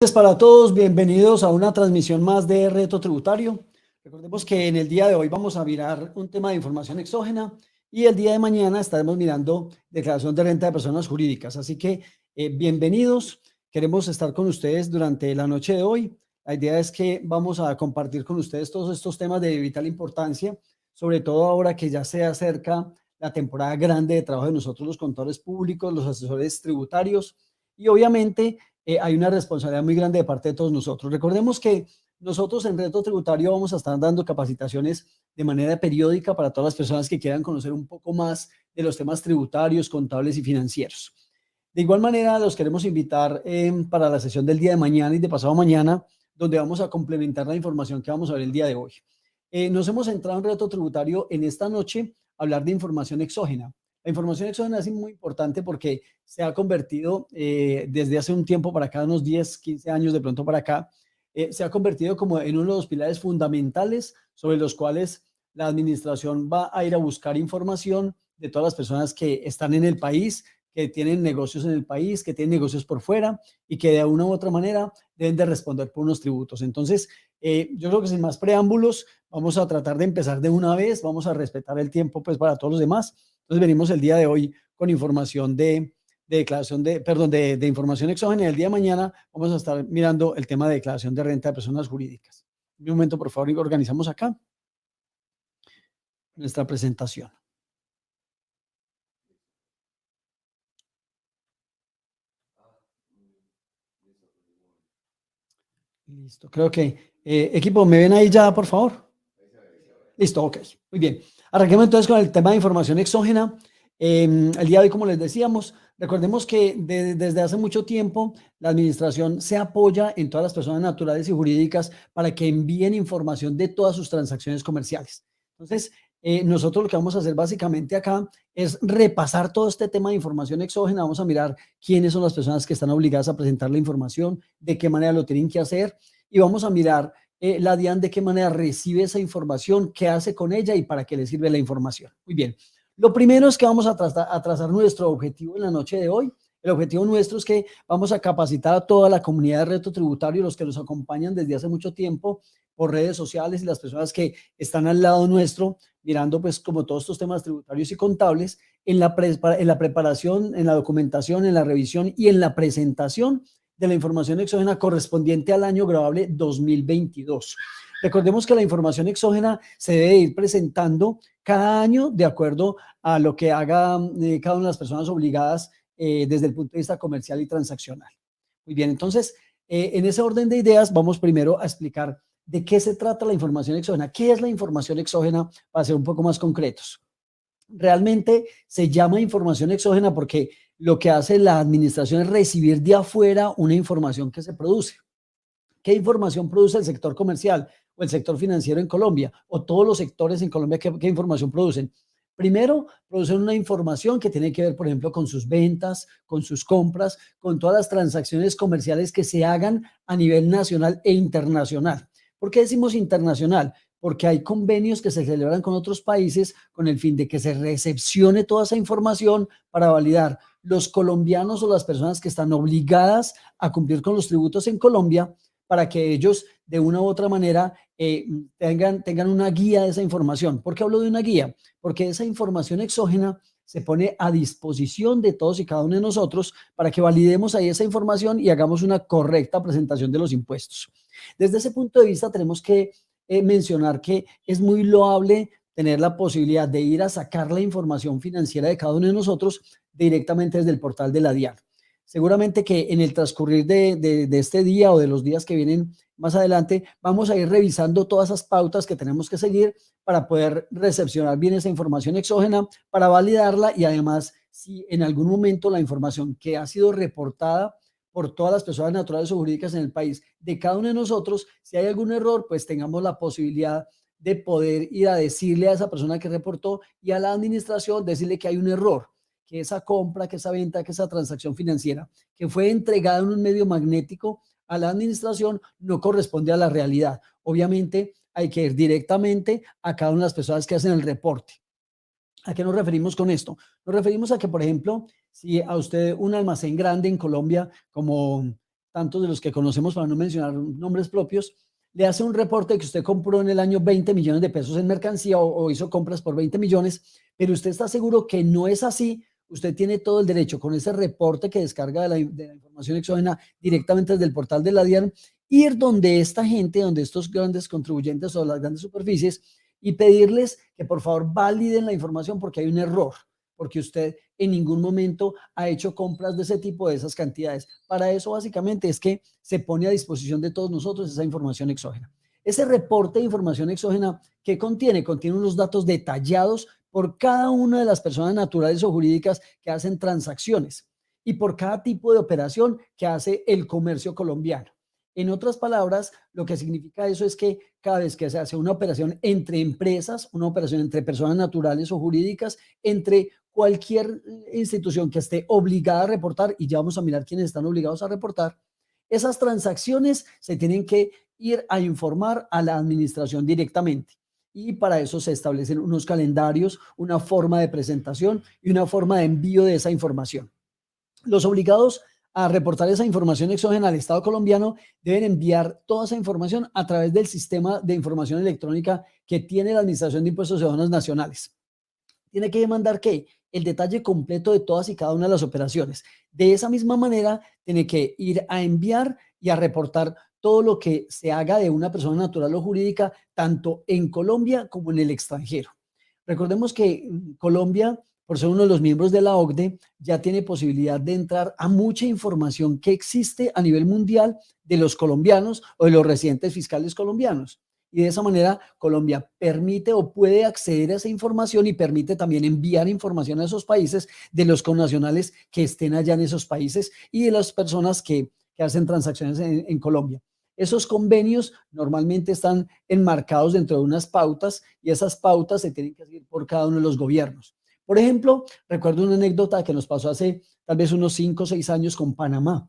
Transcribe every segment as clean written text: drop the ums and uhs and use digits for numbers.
Gracias para todos, bienvenidos a una transmisión más de Reto Tributario. Recordemos que en el día de hoy vamos a mirar un tema de información exógena y el día de mañana estaremos mirando declaración de renta de personas jurídicas. Así que bienvenidos, queremos estar con ustedes durante la noche de hoy. La idea es que vamos a compartir con ustedes todos estos temas de vital importancia, sobre todo ahora que ya se acerca la temporada grande de trabajo de nosotros los contadores públicos, los asesores tributarios y obviamente hay una responsabilidad muy grande de parte de todos nosotros. Recordemos que nosotros en Reto Tributario vamos a estar dando capacitaciones de manera periódica para todas las personas que quieran conocer un poco más de los temas tributarios, contables y financieros. De igual manera, los queremos invitar para la sesión del día de mañana y de pasado mañana, donde vamos a complementar la información que vamos a ver el día de hoy. Nos hemos centrado en Reto Tributario en esta noche a hablar de información exógena. La información exógena es muy importante porque se ha convertido desde hace un tiempo para acá, unos 10, 15 años de pronto para acá, se ha convertido como en uno de los pilares fundamentales sobre los cuales la administración va a ir a buscar información de todas las personas que están en el país, que tienen negocios en el país, que tienen negocios por fuera y que de una u otra manera deben de responder por unos tributos. Entonces, yo creo que sin más preámbulos, vamos a tratar de empezar de una vez, vamos a respetar el tiempo pues para todos los demás. Entonces venimos el día de hoy con información de declaración de información exógena. El día de mañana vamos a estar mirando el tema de declaración de renta de personas jurídicas. Un momento, por favor, y organizamos acá nuestra presentación. Listo, creo que equipo, ¿me ven ahí ya, por favor? Listo, ok, muy bien. Arranquemos entonces con el tema de información exógena. El día de hoy, como les decíamos, recordemos que desde hace mucho tiempo la administración se apoya en todas las personas naturales y jurídicas para que envíen información de todas sus transacciones comerciales. Entonces, nosotros lo que vamos a hacer básicamente acá es repasar todo este tema de información exógena. Vamos a mirar quiénes son las personas que están obligadas a presentar la información, de qué manera lo tienen que hacer y vamos a mirar la DIAN de qué manera recibe esa información, qué hace con ella y para qué le sirve la información. Muy bien. Lo primero es que vamos a trazar nuestro objetivo en la noche de hoy. El objetivo nuestro es que vamos a capacitar a toda la comunidad de Reto Tributario, los que nos acompañan desde hace mucho tiempo por redes sociales y las personas que están al lado nuestro, mirando pues como todos estos temas tributarios y contables, en la preparación, en la documentación, en la revisión y en la presentación de la información exógena correspondiente al año grabable 2022. Recordemos que la información exógena se debe ir presentando cada año de acuerdo a lo que haga cada una de las personas obligadas desde el punto de vista comercial y transaccional. Muy bien, entonces, en ese orden de ideas, vamos primero a explicar de qué se trata la información exógena. ¿Qué es la información exógena? Para ser un poco más concretos. Realmente se llama información exógena porque lo que hace la administración es recibir de afuera una información que se produce. ¿Qué información produce el sector comercial o el sector financiero en Colombia o todos los sectores en Colombia? ¿Qué información producen? Primero, producen una información que tiene que ver, por ejemplo, con sus ventas, con sus compras, con todas las transacciones comerciales que se hagan a nivel nacional e internacional. ¿Por qué decimos internacional? Porque hay convenios que se celebran con otros países con el fin de que se recepcione toda esa información para validar los colombianos o las personas que están obligadas a cumplir con los tributos en Colombia para que ellos de una u otra manera tengan una guía de esa información. ¿Por qué hablo de una guía? Porque esa información exógena se pone a disposición de todos y cada uno de nosotros para que validemos ahí esa información y hagamos una correcta presentación de los impuestos. Desde ese punto de vista tenemos que mencionar que es muy loable tener la posibilidad de ir a sacar la información financiera de cada uno de nosotros directamente desde el portal de la DIAN. Seguramente que en el transcurrir de este día o de los días que vienen más adelante, vamos a ir revisando todas esas pautas que tenemos que seguir para poder recepcionar bien esa información exógena, para validarla y además, si en algún momento la información que ha sido reportada por todas las personas naturales o jurídicas en el país, de cada uno de nosotros, si hay algún error, pues tengamos la posibilidad de poder ir a decirle a esa persona que reportó y a la administración decirle que hay un error, que esa compra, que esa venta, que esa transacción financiera que fue entregada en un medio magnético a la administración no corresponde a la realidad. Obviamente hay que ir directamente a cada una de las personas que hacen el reporte. ¿A qué nos referimos con esto? Nos referimos a que, por ejemplo, si a usted un almacén grande en Colombia, como tantos de los que conocemos, para no mencionar nombres propios, le hace un reporte de que usted compró en el año 20 millones de pesos en mercancía o hizo compras por 20 millones, pero usted está seguro que no es así. Usted tiene todo el derecho, con ese reporte que descarga de la información exógena directamente desde el portal de la DIAN, ir donde esta gente, donde estos grandes contribuyentes o las grandes superficies, y pedirles que por favor validen la información porque hay un error, porque usted en ningún momento ha hecho compras de ese tipo, de esas cantidades. Para eso básicamente es que se pone a disposición de todos nosotros esa información exógena. Ese reporte de información exógena, ¿qué contiene? Contiene unos datos detallados por cada una de las personas naturales o jurídicas que hacen transacciones y por cada tipo de operación que hace el comercio colombiano. En otras palabras, lo que significa eso es que cada vez que se hace una operación entre empresas, una operación entre personas naturales o jurídicas, entre cualquier institución que esté obligada a reportar, y ya vamos a mirar quiénes están obligados a reportar, esas transacciones se tienen que ir a informar a la administración directamente. Y para eso se establecen unos calendarios, una forma de presentación y una forma de envío de esa información. Los obligados a reportar esa información exógena al Estado colombiano deben enviar toda esa información a través del sistema de información electrónica que tiene la Administración de Impuestos y Aduanas Nacionales. Tiene que demandar que el detalle completo de todas y cada una de las operaciones. De esa misma manera, tiene que ir a enviar y a reportar todo lo que se haga de una persona natural o jurídica, tanto en Colombia como en el extranjero. Recordemos que Colombia, por ser uno de los miembros de la OCDE, ya tiene posibilidad de entrar a mucha información que existe a nivel mundial de los colombianos o de los residentes fiscales colombianos. Y de esa manera Colombia permite o puede acceder a esa información y permite también enviar información a esos países de los connacionales que estén allá en esos países y de las personas que hacen transacciones en Colombia. Esos convenios normalmente están enmarcados dentro de unas pautas y esas pautas se tienen que seguir por cada uno de los gobiernos. Por ejemplo, recuerdo una anécdota que nos pasó hace tal vez unos 5 o 6 años con Panamá.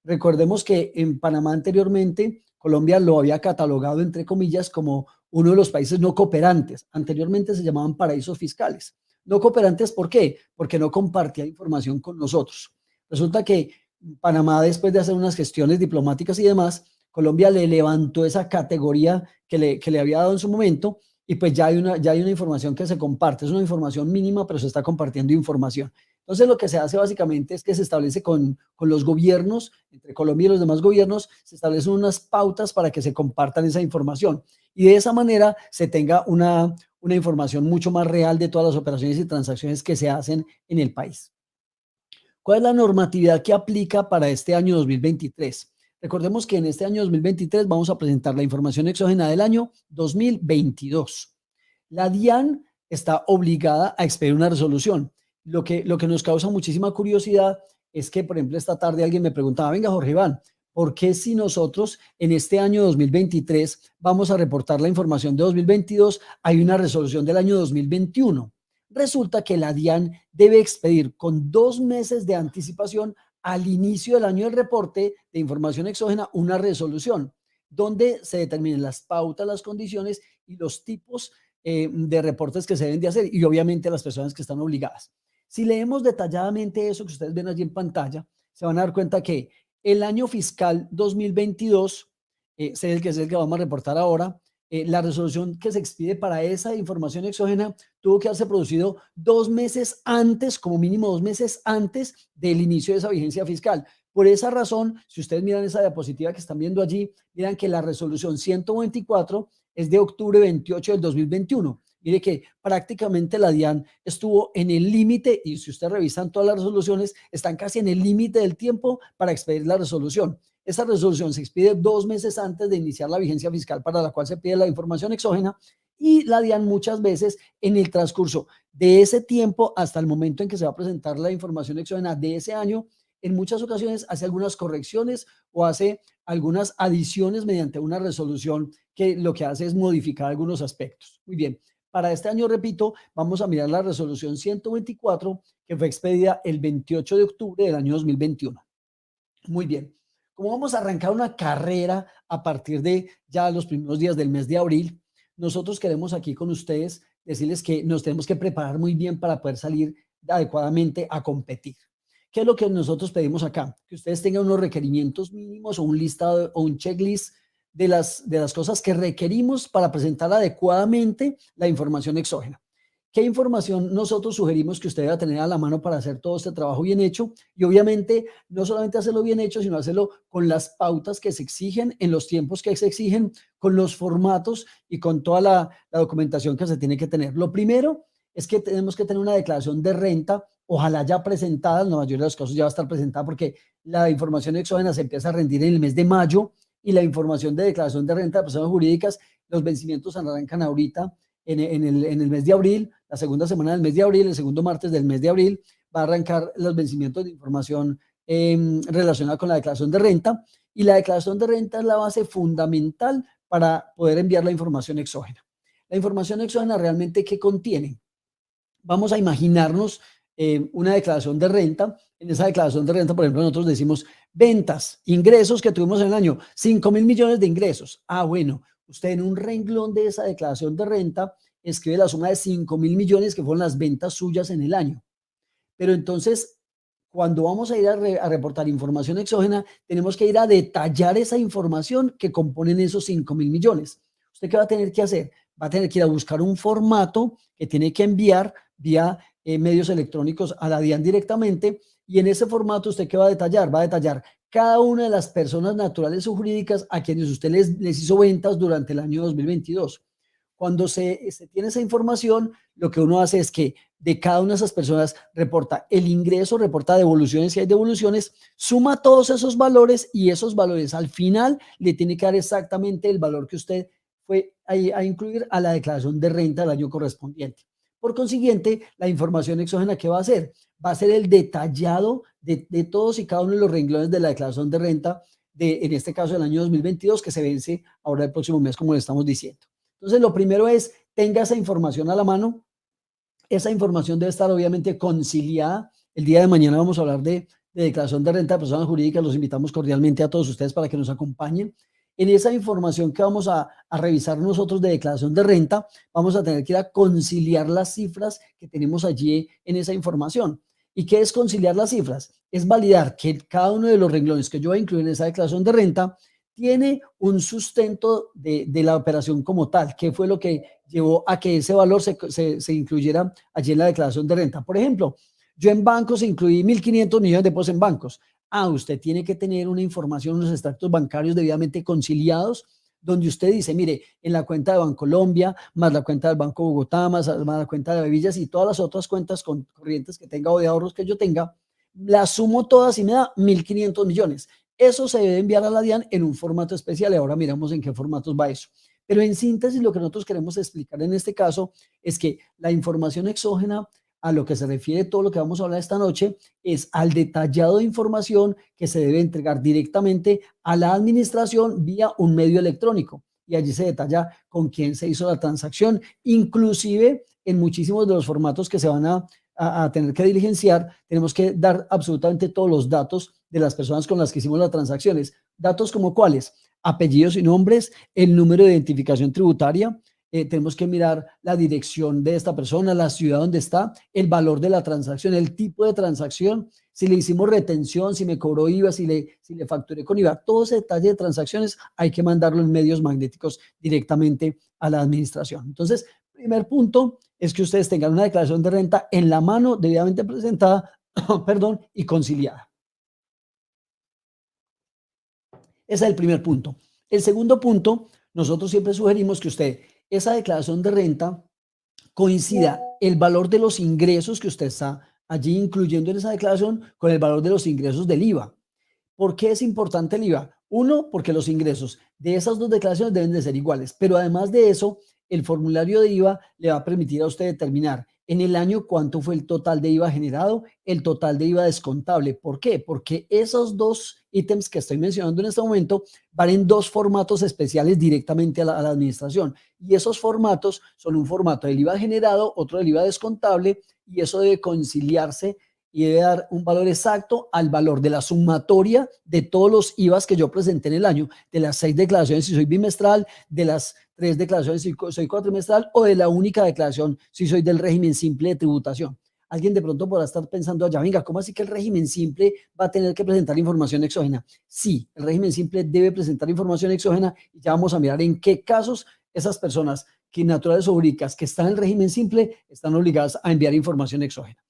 Recordemos que en Panamá anteriormente Colombia lo había catalogado, entre comillas, como uno de los países no cooperantes. Anteriormente se llamaban paraísos fiscales. No cooperantes, ¿por qué? Porque no compartía información con nosotros. Resulta que Panamá, después de hacer unas gestiones diplomáticas y demás, Colombia le levantó esa categoría que le había dado en su momento y pues ya hay una información que se comparte. Es una información mínima, pero se está compartiendo información. Entonces, lo que se hace básicamente es que se establece con los gobiernos, entre Colombia y los demás gobiernos, se establecen unas pautas para que se compartan esa información. Y de esa manera se tenga una información mucho más real de todas las operaciones y transacciones que se hacen en el país. ¿Cuál es la normatividad que aplica para este año 2023? Recordemos que en este año 2023 vamos a presentar la información exógena del año 2022. La DIAN está obligada a expedir una resolución. Lo que nos causa muchísima curiosidad es que, por ejemplo, esta tarde alguien me preguntaba, venga, Jorge Iván, ¿por qué si nosotros en este año 2023 vamos a reportar la información de 2022, hay una resolución del año 2021? Resulta que la DIAN debe expedir con 2 meses de anticipación al inicio del año del reporte de información exógena una resolución donde se determinen las pautas, las condiciones y los tipos de reportes que se deben de hacer y obviamente las personas que están obligadas. Si leemos detalladamente eso que ustedes ven allí en pantalla, se van a dar cuenta que el año fiscal 2022, es el que vamos a reportar ahora, la resolución que se expide para esa información exógena tuvo que haberse producido 2 meses antes, como mínimo 2 meses antes del inicio de esa vigencia fiscal. Por esa razón, si ustedes miran esa diapositiva que están viendo allí, miran que la resolución 124 es de octubre 28 del 2021. Mire que prácticamente la DIAN estuvo en el límite, y si ustedes revisan todas las resoluciones, están casi en el límite del tiempo para expedir la resolución. Esa resolución se expide 2 meses antes de iniciar la vigencia fiscal para la cual se pide la información exógena y la DIAN muchas veces en el transcurso de ese tiempo hasta el momento en que se va a presentar la información exógena de ese año, en muchas ocasiones hace algunas correcciones o hace algunas adiciones mediante una resolución que lo que hace es modificar algunos aspectos. Muy bien. Para este año, repito, vamos a mirar la resolución 124 que fue expedida el 28 de octubre del año 2021. Muy bien. Como vamos a arrancar una carrera a partir de ya los primeros días del mes de abril, nosotros queremos aquí con ustedes decirles que nos tenemos que preparar muy bien para poder salir adecuadamente a competir. ¿Qué es lo que nosotros pedimos acá? Que ustedes tengan unos requerimientos mínimos o un listado o un checklist de las cosas que requerimos para presentar adecuadamente la información exógena. ¿Qué información nosotros sugerimos que usted deba tener a la mano para hacer todo este trabajo bien hecho? Y obviamente no solamente hacerlo bien hecho, sino hacerlo con las pautas que se exigen, en los tiempos que se exigen, con los formatos y con toda la documentación que se tiene que tener. Lo primero es que tenemos que tener una declaración de renta, ojalá ya presentada, en la mayoría de los casos ya va a estar presentada porque la información exógena se empieza a rendir en el mes de mayo y la información de declaración de renta de personas jurídicas, los vencimientos arrancan ahorita en el mes de abril, la segunda semana del mes de abril, el segundo martes del mes de abril, va a arrancar los vencimientos de información relacionada con la declaración de renta, y la declaración de renta es la base fundamental para poder enviar la información exógena. La información exógena realmente, ¿qué contiene? Vamos a imaginarnos una declaración de renta. En esa declaración de renta, por ejemplo, nosotros decimos ventas, ingresos que tuvimos en el año, 5.000 millones de ingresos. Ah, bueno, usted en un renglón de esa declaración de renta escribe la suma de 5.000 millones que fueron las ventas suyas en el año. Pero entonces, cuando vamos a ir a reportar información exógena, tenemos que ir a detallar esa información que componen esos 5.000 millones. ¿Usted qué va a tener que hacer? Va a tener que ir a buscar un formato que tiene que enviar vía medios electrónicos a la DIAN directamente, y en ese formato usted qué va a detallar? Va a detallar cada una de las personas naturales o jurídicas a quienes usted les hizo ventas durante el año 2022. Cuando se tiene esa información, lo que uno hace es que de cada una de esas personas reporta el ingreso, reporta devoluciones si hay devoluciones, suma todos esos valores y esos valores al final le tiene que dar exactamente el valor que usted fue a incluir a la declaración de renta del año correspondiente. Por consiguiente, la información exógena, ¿qué va a hacer? Va a ser el detallado de todos y cada uno de los renglones de la declaración de renta, en este caso del año 2022, que se vence ahora el próximo mes, como le estamos diciendo. Entonces, lo primero es, tenga esa información a la mano. Esa información debe estar obviamente conciliada. El día de mañana vamos a hablar de declaración de renta de personas jurídicas. Los invitamos cordialmente a todos ustedes para que nos acompañen. En esa información que vamos a revisar nosotros de declaración de renta, vamos a tener que ir a conciliar las cifras que tenemos allí en esa información. ¿Y qué es conciliar las cifras? Es validar que cada uno de los renglones que yo voy a incluir en esa declaración de renta tiene un sustento de la operación como tal, que fue lo que llevó a que ese valor se incluyera allí en la declaración de renta. Por ejemplo, yo en bancos incluí 1.500 millones de pesos en bancos. Ah, usted tiene que tener una información, unos extractos bancarios debidamente conciliados, donde usted dice, mire, en la cuenta de Bancolombia, más la cuenta del Banco Bogotá, más la cuenta de Bevillas y todas las otras cuentas corrientes que tenga o de ahorros que yo tenga, las sumo todas y me da 1.500 millones. Eso se debe enviar a la DIAN en un formato especial y ahora miramos en qué formatos va eso. Pero en síntesis, lo que nosotros queremos explicar en este caso es que la información exógena, a lo que se refiere todo lo que vamos a hablar esta noche, es al detallado de información que se debe entregar directamente a la administración vía un medio electrónico. Y allí se detalla con quién se hizo la transacción, inclusive en muchísimos de los formatos que se van a tener que diligenciar, tenemos que dar absolutamente todos los datos de las personas con las que hicimos las transacciones. Datos como cuáles: apellidos y nombres, el número de identificación tributaria, tenemos que mirar la dirección de esta persona, la ciudad donde está, el valor de la transacción, el tipo de transacción, si le hicimos retención, si me cobró IVA, si le facturé con IVA. Todo ese detalle de transacciones hay que mandarlo en medios magnéticos directamente a la administración. Entonces, primer punto es que ustedes tengan una declaración de renta en la mano, debidamente presentada, perdón, y conciliada. Ese es el primer punto. El segundo punto, nosotros siempre sugerimos que usted, esa declaración de renta, coincida el valor de los ingresos que usted está allí incluyendo en esa declaración con el valor de los ingresos del IVA. ¿Por qué es importante el IVA? Uno, porque los ingresos de esas dos declaraciones deben de ser iguales, pero además de eso, el formulario de IVA le va a permitir a usted determinar en el año cuánto fue el total de IVA generado, el total de IVA descontable. ¿Por qué? Porque esos dos ítems que estoy mencionando en este momento van en dos formatos especiales directamente a la administración. Y esos formatos son un formato del IVA generado, otro del IVA descontable, y eso debe conciliarse y debe dar un valor exacto al valor de la sumatoria de todos los IVAs que yo presenté en el año, de las 6 declaraciones si soy bimestral, de las 3 declaraciones si soy cuatrimestral o de la única declaración si soy del régimen simple de tributación. Alguien de pronto podrá estar pensando allá, venga, ¿cómo así que el régimen simple va a tener que presentar información exógena? Sí, el régimen simple debe presentar información exógena y ya vamos a mirar en qué casos esas personas que naturales o jurídicas que están en el régimen simple están obligadas a enviar información exógena.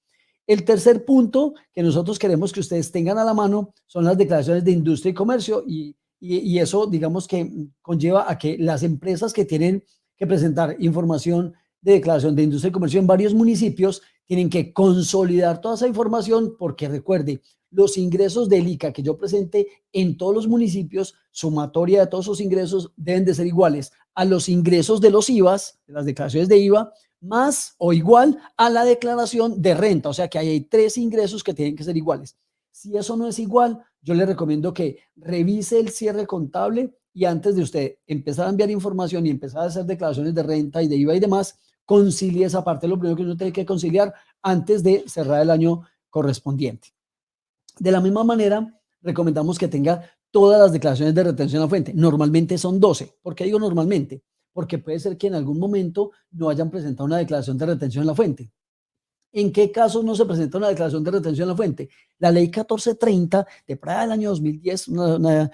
El tercer punto que nosotros queremos que ustedes tengan a la mano son las declaraciones de industria y comercio y eso, digamos que conlleva a que las empresas que tienen que presentar información de declaración de industria y comercio en varios municipios tienen que consolidar toda esa información porque recuerde, los ingresos del ICA que yo presente en todos los municipios, sumatoria de todos esos ingresos deben de ser iguales a los ingresos de los IVAs, de las declaraciones de IVA, más o igual a la declaración de renta. O sea que ahí hay 3 ingresos que tienen que ser iguales. Si eso no es igual, yo le recomiendo que revise el cierre contable y antes de usted empezar a enviar información y empezar a hacer declaraciones de renta y de IVA y demás, concilie esa parte. Lo primero que uno tiene que conciliar antes de cerrar el año correspondiente. De la misma manera, recomendamos que tenga todas las declaraciones de retención a fuente. Normalmente son 12. ¿Por qué digo normalmente? Porque puede ser que en algún momento no hayan presentado una declaración de retención en la fuente. ¿En qué casos no se presenta una declaración de retención en la fuente? La ley 1430 de por del año 2010, una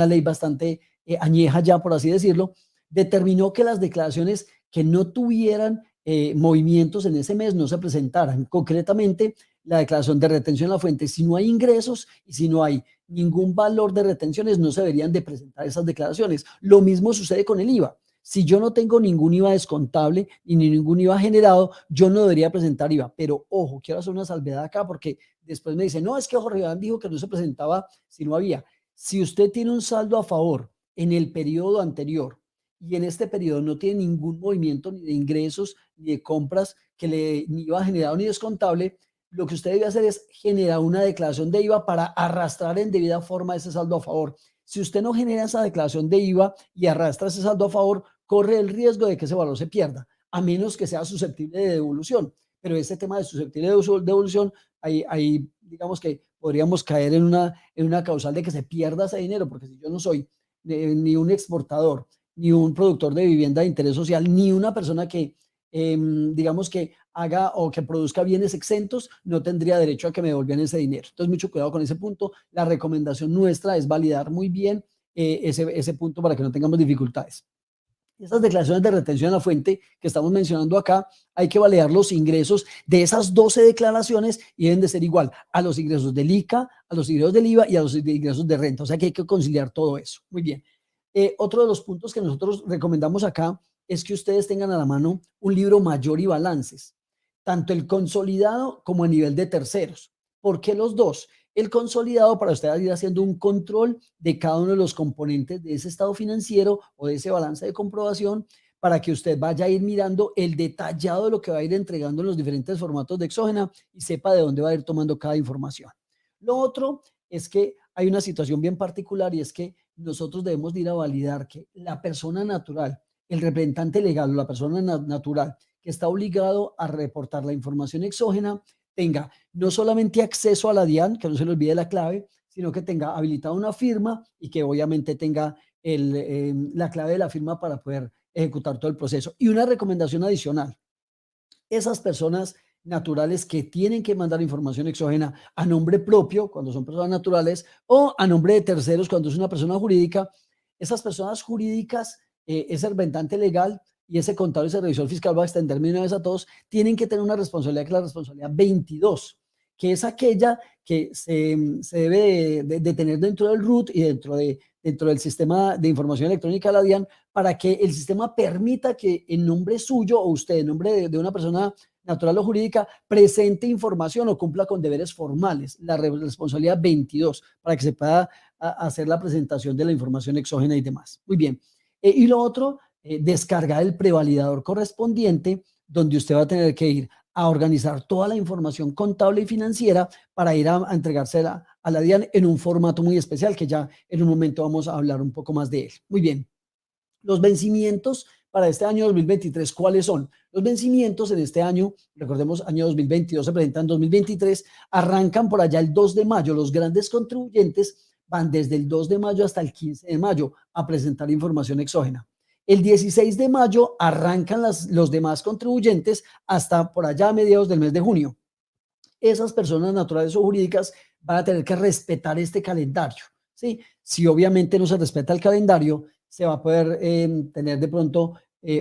ley bastante añeja ya, por así decirlo, determinó que las declaraciones que no tuvieran movimientos en ese mes no se presentaran. Concretamente, la declaración de retención en la fuente, si no hay ingresos y si no hay ningún valor de retenciones, no se deberían de presentar esas declaraciones. Lo mismo sucede con el IVA. Si yo no tengo ningún IVA descontable y ni ningún IVA generado, yo no debería presentar IVA. Pero ojo, quiero hacer una salvedad acá porque después me dicen, no, es que Jorge Iván dijo que no se presentaba si no había. Si usted tiene un saldo a favor en el periodo anterior y en este periodo no tiene ningún movimiento ni de ingresos ni de compras que le ni IVA generado ni descontable, lo que usted debe hacer es generar una declaración de IVA para arrastrar en debida forma ese saldo a favor. Si usted no genera esa declaración de IVA y arrastra ese saldo a favor, corre el riesgo de que ese valor se pierda, a menos que sea susceptible de devolución. Pero ese tema de susceptible de devolución, ahí digamos que podríamos caer en una causal de que se pierda ese dinero, porque si yo no soy ni un exportador, ni un productor de vivienda de interés social, ni una persona que, digamos que haga o que produzca bienes exentos, no tendría derecho a que me devolvieran ese dinero. Entonces, mucho cuidado con ese punto. La recomendación nuestra es validar muy bien ese punto para que no tengamos dificultades. Esas declaraciones de retención a la fuente que estamos mencionando acá, hay que validar los ingresos de esas 12 declaraciones y deben de ser igual a los ingresos del ICA, a los ingresos del IVA y a los ingresos de renta. O sea que hay que conciliar todo eso. Muy bien. Otro de los puntos que nosotros recomendamos acá es que ustedes tengan a la mano un libro mayor y balances, tanto el consolidado como a nivel de terceros. ¿Por qué los dos? El consolidado para usted ir haciendo un control de cada uno de los componentes de ese estado financiero o de ese balance de comprobación para que usted vaya a ir mirando el detallado de lo que va a ir entregando en los diferentes formatos de Exógena y sepa de dónde va a ir tomando cada información. Lo otro es que hay una situación bien particular y es que nosotros debemos de ir a validar que la persona natural, el representante legal o la persona natural que está obligado a reportar la información exógena tenga no solamente acceso a la DIAN, que no se le olvide la clave, sino que tenga habilitada una firma y que obviamente tenga la clave de la firma para poder ejecutar todo el proceso. Y una recomendación adicional, esas personas naturales que tienen que mandar información exógena a nombre propio, cuando son personas naturales, o a nombre de terceros, cuando es una persona jurídica, esas personas jurídicas, ese representante legal y ese contador y ese revisor fiscal, va a extenderme una vez a todos, tienen que tener una responsabilidad que es la responsabilidad 22, que es aquella que se debe de tener dentro del RUT y dentro del sistema de información electrónica de la DIAN para que el sistema permita que en nombre suyo o usted, en nombre de una persona natural o jurídica, presente información o cumpla con deberes formales, la responsabilidad 22, para que se pueda hacer la presentación de la información exógena y demás. Muy bien. Y lo otro, descargar el prevalidador correspondiente, donde usted va a tener que ir a organizar toda la información contable y financiera para ir a entregársela a la DIAN en un formato muy especial que ya en un momento vamos a hablar un poco más de él. Muy bien. Los vencimientos para este año 2023, ¿cuáles son? Los vencimientos en este año, recordemos, año 2022 se presentan en 2023, arrancan por allá el 2 de mayo. Los grandes contribuyentes van desde el 2 de mayo hasta el 15 de mayo a presentar información exógena. El 16 de mayo arrancan los demás contribuyentes hasta por allá a mediados del mes de junio. Esas personas naturales o jurídicas van a tener que respetar este calendario, ¿sí? Si obviamente no se respeta el calendario, se va a poder tener de pronto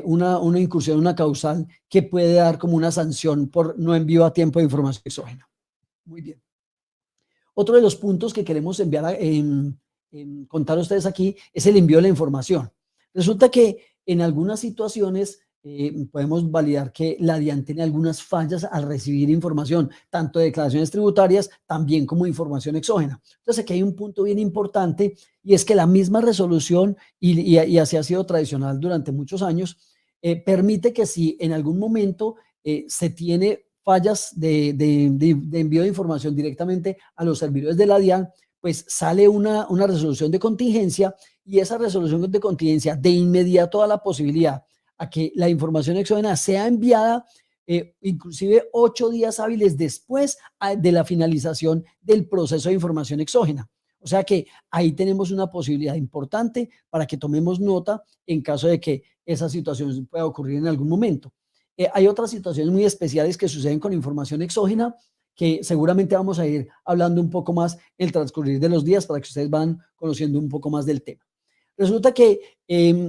una incursión, una causal que puede dar como una sanción por no envío a tiempo de información exógena. Muy bien. Otro de los puntos que queremos contar a ustedes aquí es el envío de la información. Resulta que en algunas situaciones podemos validar que la DIAN tiene algunas fallas al recibir información, tanto de declaraciones tributarias, también como información exógena. Entonces aquí hay un punto bien importante y es que la misma resolución, y así ha sido tradicional durante muchos años, permite que si en algún momento se tiene fallas de envío de información directamente a los servidores de la DIAN, pues sale una resolución de contingencia y esa resolución de contingencia de inmediato da la posibilidad a que la información exógena sea enviada inclusive 8 días hábiles después de la finalización del proceso de información exógena. O sea que ahí tenemos una posibilidad importante para que tomemos nota en caso de que esa situación pueda ocurrir en algún momento. Hay otras situaciones muy especiales que suceden con información exógena que seguramente vamos a ir hablando un poco más el transcurrir de los días para que ustedes van conociendo un poco más del tema. Resulta que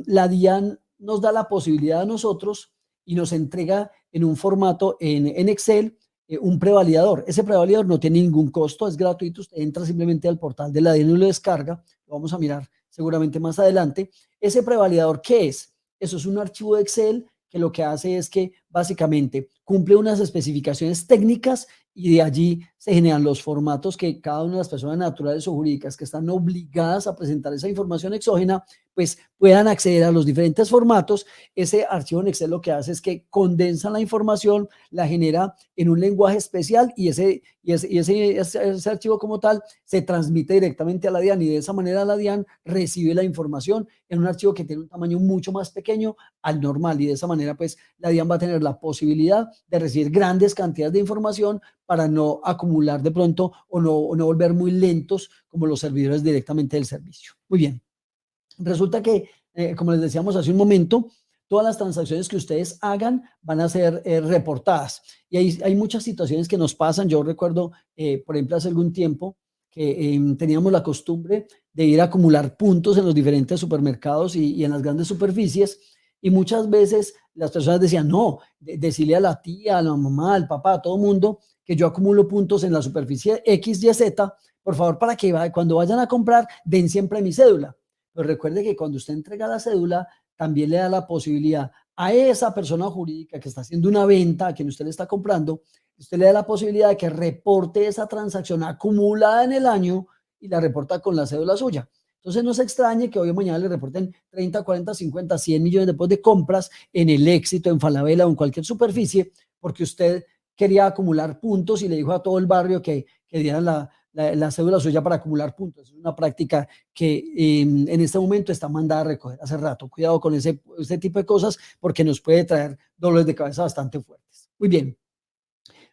la DIAN nos da la posibilidad a nosotros y nos entrega en un formato en Excel un prevalidador. Ese prevalidador no tiene ningún costo, es gratuito. Usted entra simplemente al portal de la DIAN y lo descarga. Lo vamos a mirar seguramente más adelante. Ese prevalidador, ¿qué es? Eso es un archivo de Excel que lo que hace es que básicamente cumple unas especificaciones técnicas y de allí se generan los formatos que cada una de las personas naturales o jurídicas que están obligadas a presentar esa información exógena, pues puedan acceder a los diferentes formatos. Ese archivo en Excel lo que hace es que condensa la información, la genera en un lenguaje especial y ese archivo como tal se transmite directamente a la DIAN y de esa manera la DIAN recibe la información en un archivo que tiene un tamaño mucho más pequeño al normal y de esa manera pues la DIAN va a tener la posibilidad de recibir grandes cantidades de información para no acumular de pronto o no volver muy lentos como los servidores directamente del servicio. Muy bien. Resulta que, como les decíamos hace un momento, todas las transacciones que ustedes hagan van a ser reportadas. Y hay muchas situaciones que nos pasan. Yo recuerdo, por ejemplo, hace algún tiempo que teníamos la costumbre de ir a acumular puntos en los diferentes supermercados y en las grandes superficies. Y muchas veces las personas decían, no, decirle a la tía, a la mamá, al papá, a todo mundo, que yo acumulo puntos en la superficie X, Y, Z, por favor, para que cuando vayan a comprar, den siempre mi cédula. Pero recuerde que cuando usted entrega la cédula, también le da la posibilidad a esa persona jurídica que está haciendo una venta a quien usted le está comprando, usted le da la posibilidad de que reporte esa transacción acumulada en el año y la reporta con la cédula suya. Entonces no se extrañe que hoy o mañana le reporten 30, 40, 50, 100 millones después de compras en el Éxito, en Falabella o en cualquier superficie, porque usted quería acumular puntos y le dijo a todo el barrio que dieran la cédula suya para acumular puntos. Es una práctica que en este momento está mandada a recoger hace rato. Cuidado con ese tipo de cosas porque nos puede traer dolores de cabeza bastante fuertes. Muy bien.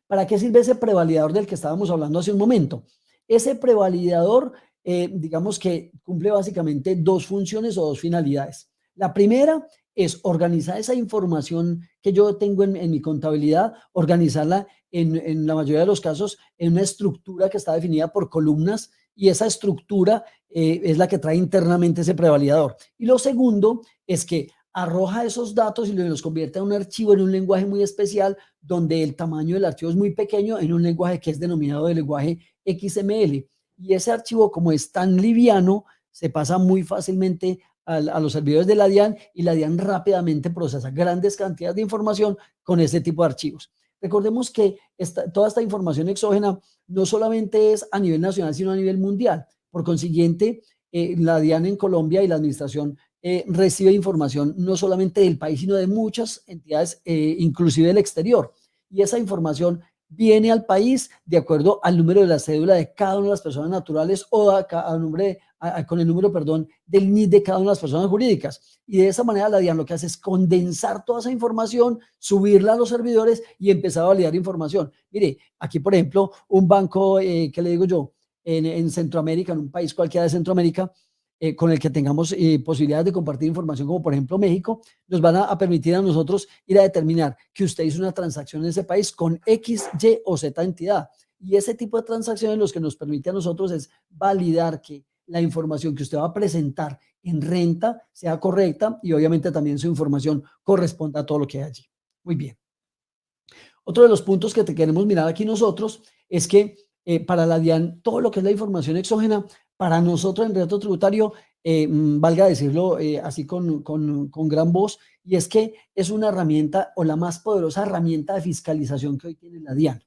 ¿Para qué sirve ese prevalidador del que estábamos hablando hace un momento? Ese prevalidador, digamos que cumple básicamente dos funciones o dos finalidades. La primera es organizar esa información que yo tengo en mi contabilidad, organizarla en la mayoría de los casos en una estructura que está definida por columnas y esa estructura es la que trae internamente ese prevalidador. Y lo segundo es que arroja esos datos y los convierte en un archivo en un lenguaje muy especial donde el tamaño del archivo es muy pequeño en un lenguaje que es denominado el lenguaje XML. Y ese archivo, como es tan liviano, se pasa muy fácilmente a los servidores de la DIAN y la DIAN rápidamente procesa grandes cantidades de información con este tipo de archivos. Recordemos que toda esta información exógena no solamente es a nivel nacional, sino a nivel mundial. Por consiguiente, la DIAN en Colombia y la administración recibe información no solamente del país, sino de muchas entidades, inclusive del exterior. Y esa información viene al país de acuerdo al número de la cédula de cada una de las personas naturales o con el número, perdón, del NID de cada una de las personas jurídicas. Y de esa manera la DIAN lo que hace es condensar toda esa información, subirla a los servidores y empezar a validar información. Mire, aquí por ejemplo, un banco, ¿qué le digo yo? En Centroamérica, en un país cualquiera de Centroamérica, con el que tengamos posibilidades de compartir información, como por ejemplo México, nos van a permitir a nosotros ir a determinar que usted hizo una transacción en ese país con X, Y o Z entidad. Y ese tipo de transacciones los que nos permite a nosotros es validar que la información que usted va a presentar en renta sea correcta y obviamente también su información corresponda a todo lo que hay allí. Muy bien. Otro de los puntos que te queremos mirar aquí nosotros es que para la DIAN todo lo que es la información exógena, para nosotros en reto tributario, valga decirlo así con gran voz, y es que es una herramienta o la más poderosa herramienta de fiscalización que hoy tiene la DIAN.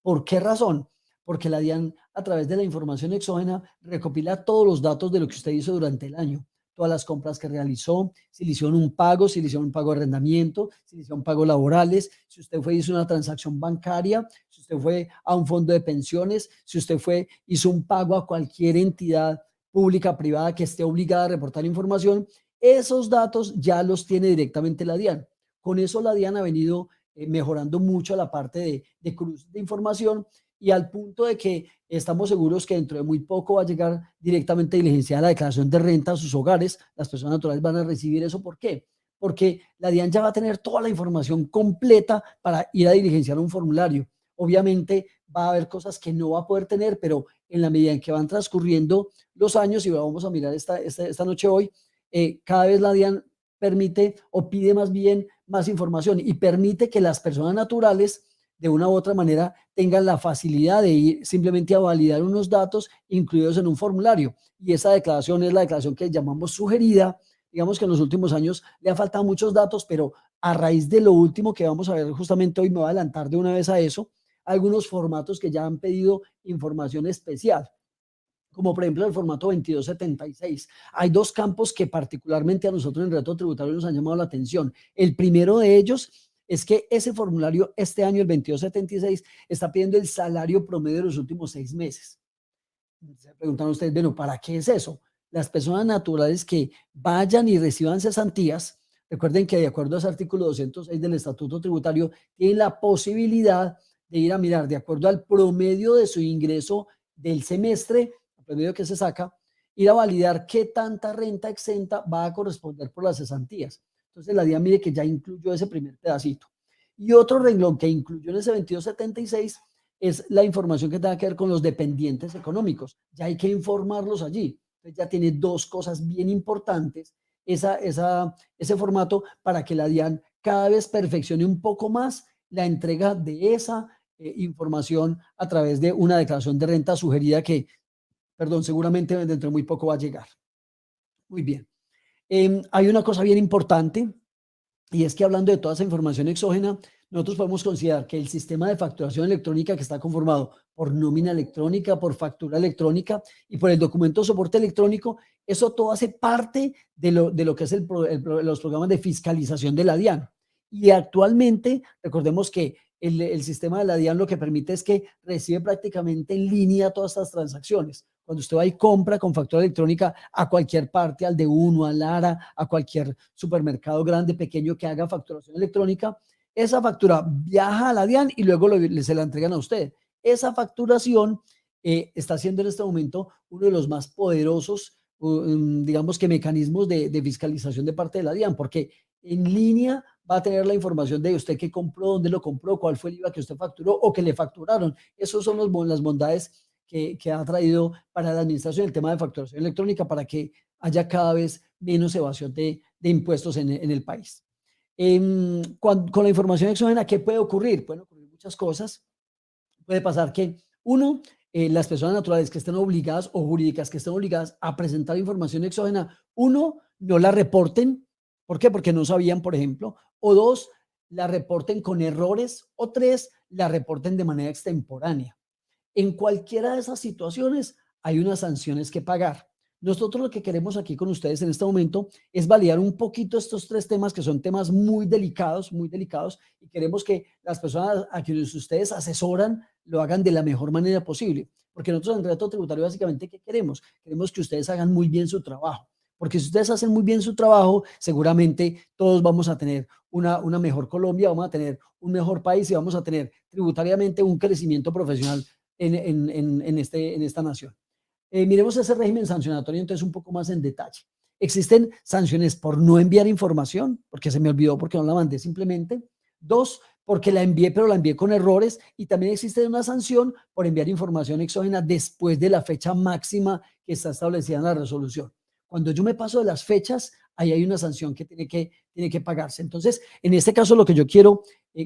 ¿Por qué razón? Porque la DIAN, a través de la información exógena, recopila todos los datos de lo que usted hizo durante el año, todas las compras que realizó, si le hicieron un pago, si le hicieron un pago de arrendamiento, si le hicieron pagos laborales, si usted hizo una transacción bancaria, si usted fue a un fondo de pensiones, si usted hizo un pago a cualquier entidad pública, privada que esté obligada a reportar información, esos datos ya los tiene directamente la DIAN. Con eso la DIAN ha venido mejorando mucho la parte de cruce de información y al punto de que estamos seguros que dentro de muy poco va a llegar directamente diligenciada la declaración de renta a sus hogares. Las personas naturales van a recibir eso. ¿Por qué? Porque la DIAN ya va a tener toda la información completa para ir a diligenciar un formulario. Obviamente va a haber cosas que no va a poder tener, pero en la medida en que van transcurriendo los años, y vamos a mirar esta noche hoy, cada vez la DIAN permite o pide más bien más información y permite que las personas naturales de una u otra manera tengan la facilidad de ir simplemente a validar unos datos incluidos en un formulario. Y esa declaración es la declaración que llamamos sugerida. Digamos que en los últimos años le ha faltado muchos datos, pero a raíz de lo último que vamos a ver justamente hoy, me voy a adelantar de una vez a eso, algunos formatos que ya han pedido información especial, como por ejemplo el formato 2276. Hay dos campos que particularmente a nosotros en reto tributario nos han llamado la atención. El primero de ellos es que ese formulario este año, el 2276, está pidiendo el salario promedio de los últimos 6 meses. Se preguntan ustedes, bueno, ¿para qué es eso? Las personas naturales que vayan y reciban cesantías, recuerden que de acuerdo a ese artículo 206 del Estatuto Tributario, tienen la posibilidad de ir a mirar, de acuerdo al promedio de su ingreso del semestre, el promedio que se saca, ir a validar qué tanta renta exenta va a corresponder por las cesantías. Entonces la DIAN mire que ya incluyó ese primer pedacito. Y otro renglón que incluyó en ese 2276 es la información que tenga que ver con los dependientes económicos. Ya hay que informarlos allí. Entonces ya tiene dos cosas bien importantes ese formato para que la DIAN cada vez perfeccione un poco más la entrega de esa información a través de una declaración de renta sugerida que, perdón, seguramente dentro de muy poco va a llegar. Muy bien. Hay una cosa bien importante y es que hablando de toda esa información exógena, nosotros podemos considerar que el sistema de facturación electrónica que está conformado por nómina electrónica, por factura electrónica y por el documento de soporte electrónico, eso todo hace parte de lo que es los programas de fiscalización de la DIAN. Y actualmente, recordemos que el sistema de la DIAN lo que permite es que recibe prácticamente en línea todas estas transacciones. Cuando usted va y compra con factura electrónica a cualquier parte, al de Uno, al Lara, a cualquier supermercado grande, pequeño que haga facturación electrónica, esa factura viaja a la DIAN y luego se la entregan a usted. Esa facturación está siendo en este momento uno de los más poderosos, digamos que mecanismos de fiscalización de parte de la DIAN, porque en línea va a tener la información de usted qué compró, dónde lo compró, cuál fue el IVA que usted facturó o que le facturaron. Esos son las bondades que ha traído para la administración el tema de facturación electrónica para que haya cada vez menos evasión de impuestos en el país. Con la información exógena, ¿qué puede ocurrir? Pueden ocurrir muchas cosas. Puede pasar que, uno, las personas naturales que estén obligadas o jurídicas que estén obligadas a presentar información exógena, uno, no la reporten. ¿Por qué? Porque no sabían, por ejemplo. O dos, la reporten con errores. O tres, la reporten de manera extemporánea. En cualquiera de esas situaciones hay unas sanciones que pagar. Nosotros lo que queremos aquí con ustedes en este momento es validar un poquito estos tres temas que son temas muy delicados, y queremos que las personas a quienes ustedes asesoran lo hagan de la mejor manera posible. Porque nosotros en Reto Tributario básicamente, ¿qué queremos? Queremos que ustedes hagan muy bien su trabajo. Porque si ustedes hacen muy bien su trabajo, seguramente todos vamos a tener una mejor Colombia, vamos a tener un mejor país y vamos a tener tributariamente un crecimiento profesional en esta nación. Miremos ese régimen sancionatorio entonces un poco más en detalle. Existen sanciones por no enviar información, porque se me olvidó, porque no la mandé simplemente. Dos, porque la envié, pero la envié con errores. Y también existe una sanción por enviar información exógena después de la fecha máxima que está establecida en la resolución. Cuando yo me paso de las fechas, ahí hay una sanción que tiene que pagarse. Entonces, en este caso, lo que yo quiero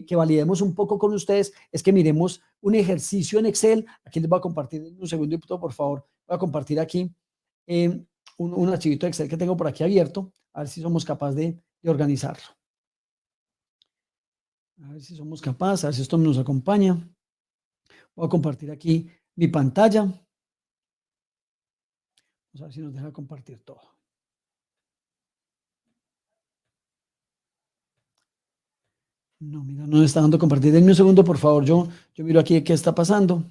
que validemos un poco con ustedes es que miremos un ejercicio en Excel. Aquí les voy a compartir un segundito, por favor. Voy a compartir aquí un archivito de Excel que tengo por aquí abierto, a ver si somos capaces de organizarlo. A ver si somos capaces, a ver si esto nos acompaña. Voy a compartir aquí mi pantalla. Vamos a ver si nos deja compartir todo. No, mira, no me está dando compartir. Denme un segundo, por favor. Yo miro aquí qué está pasando.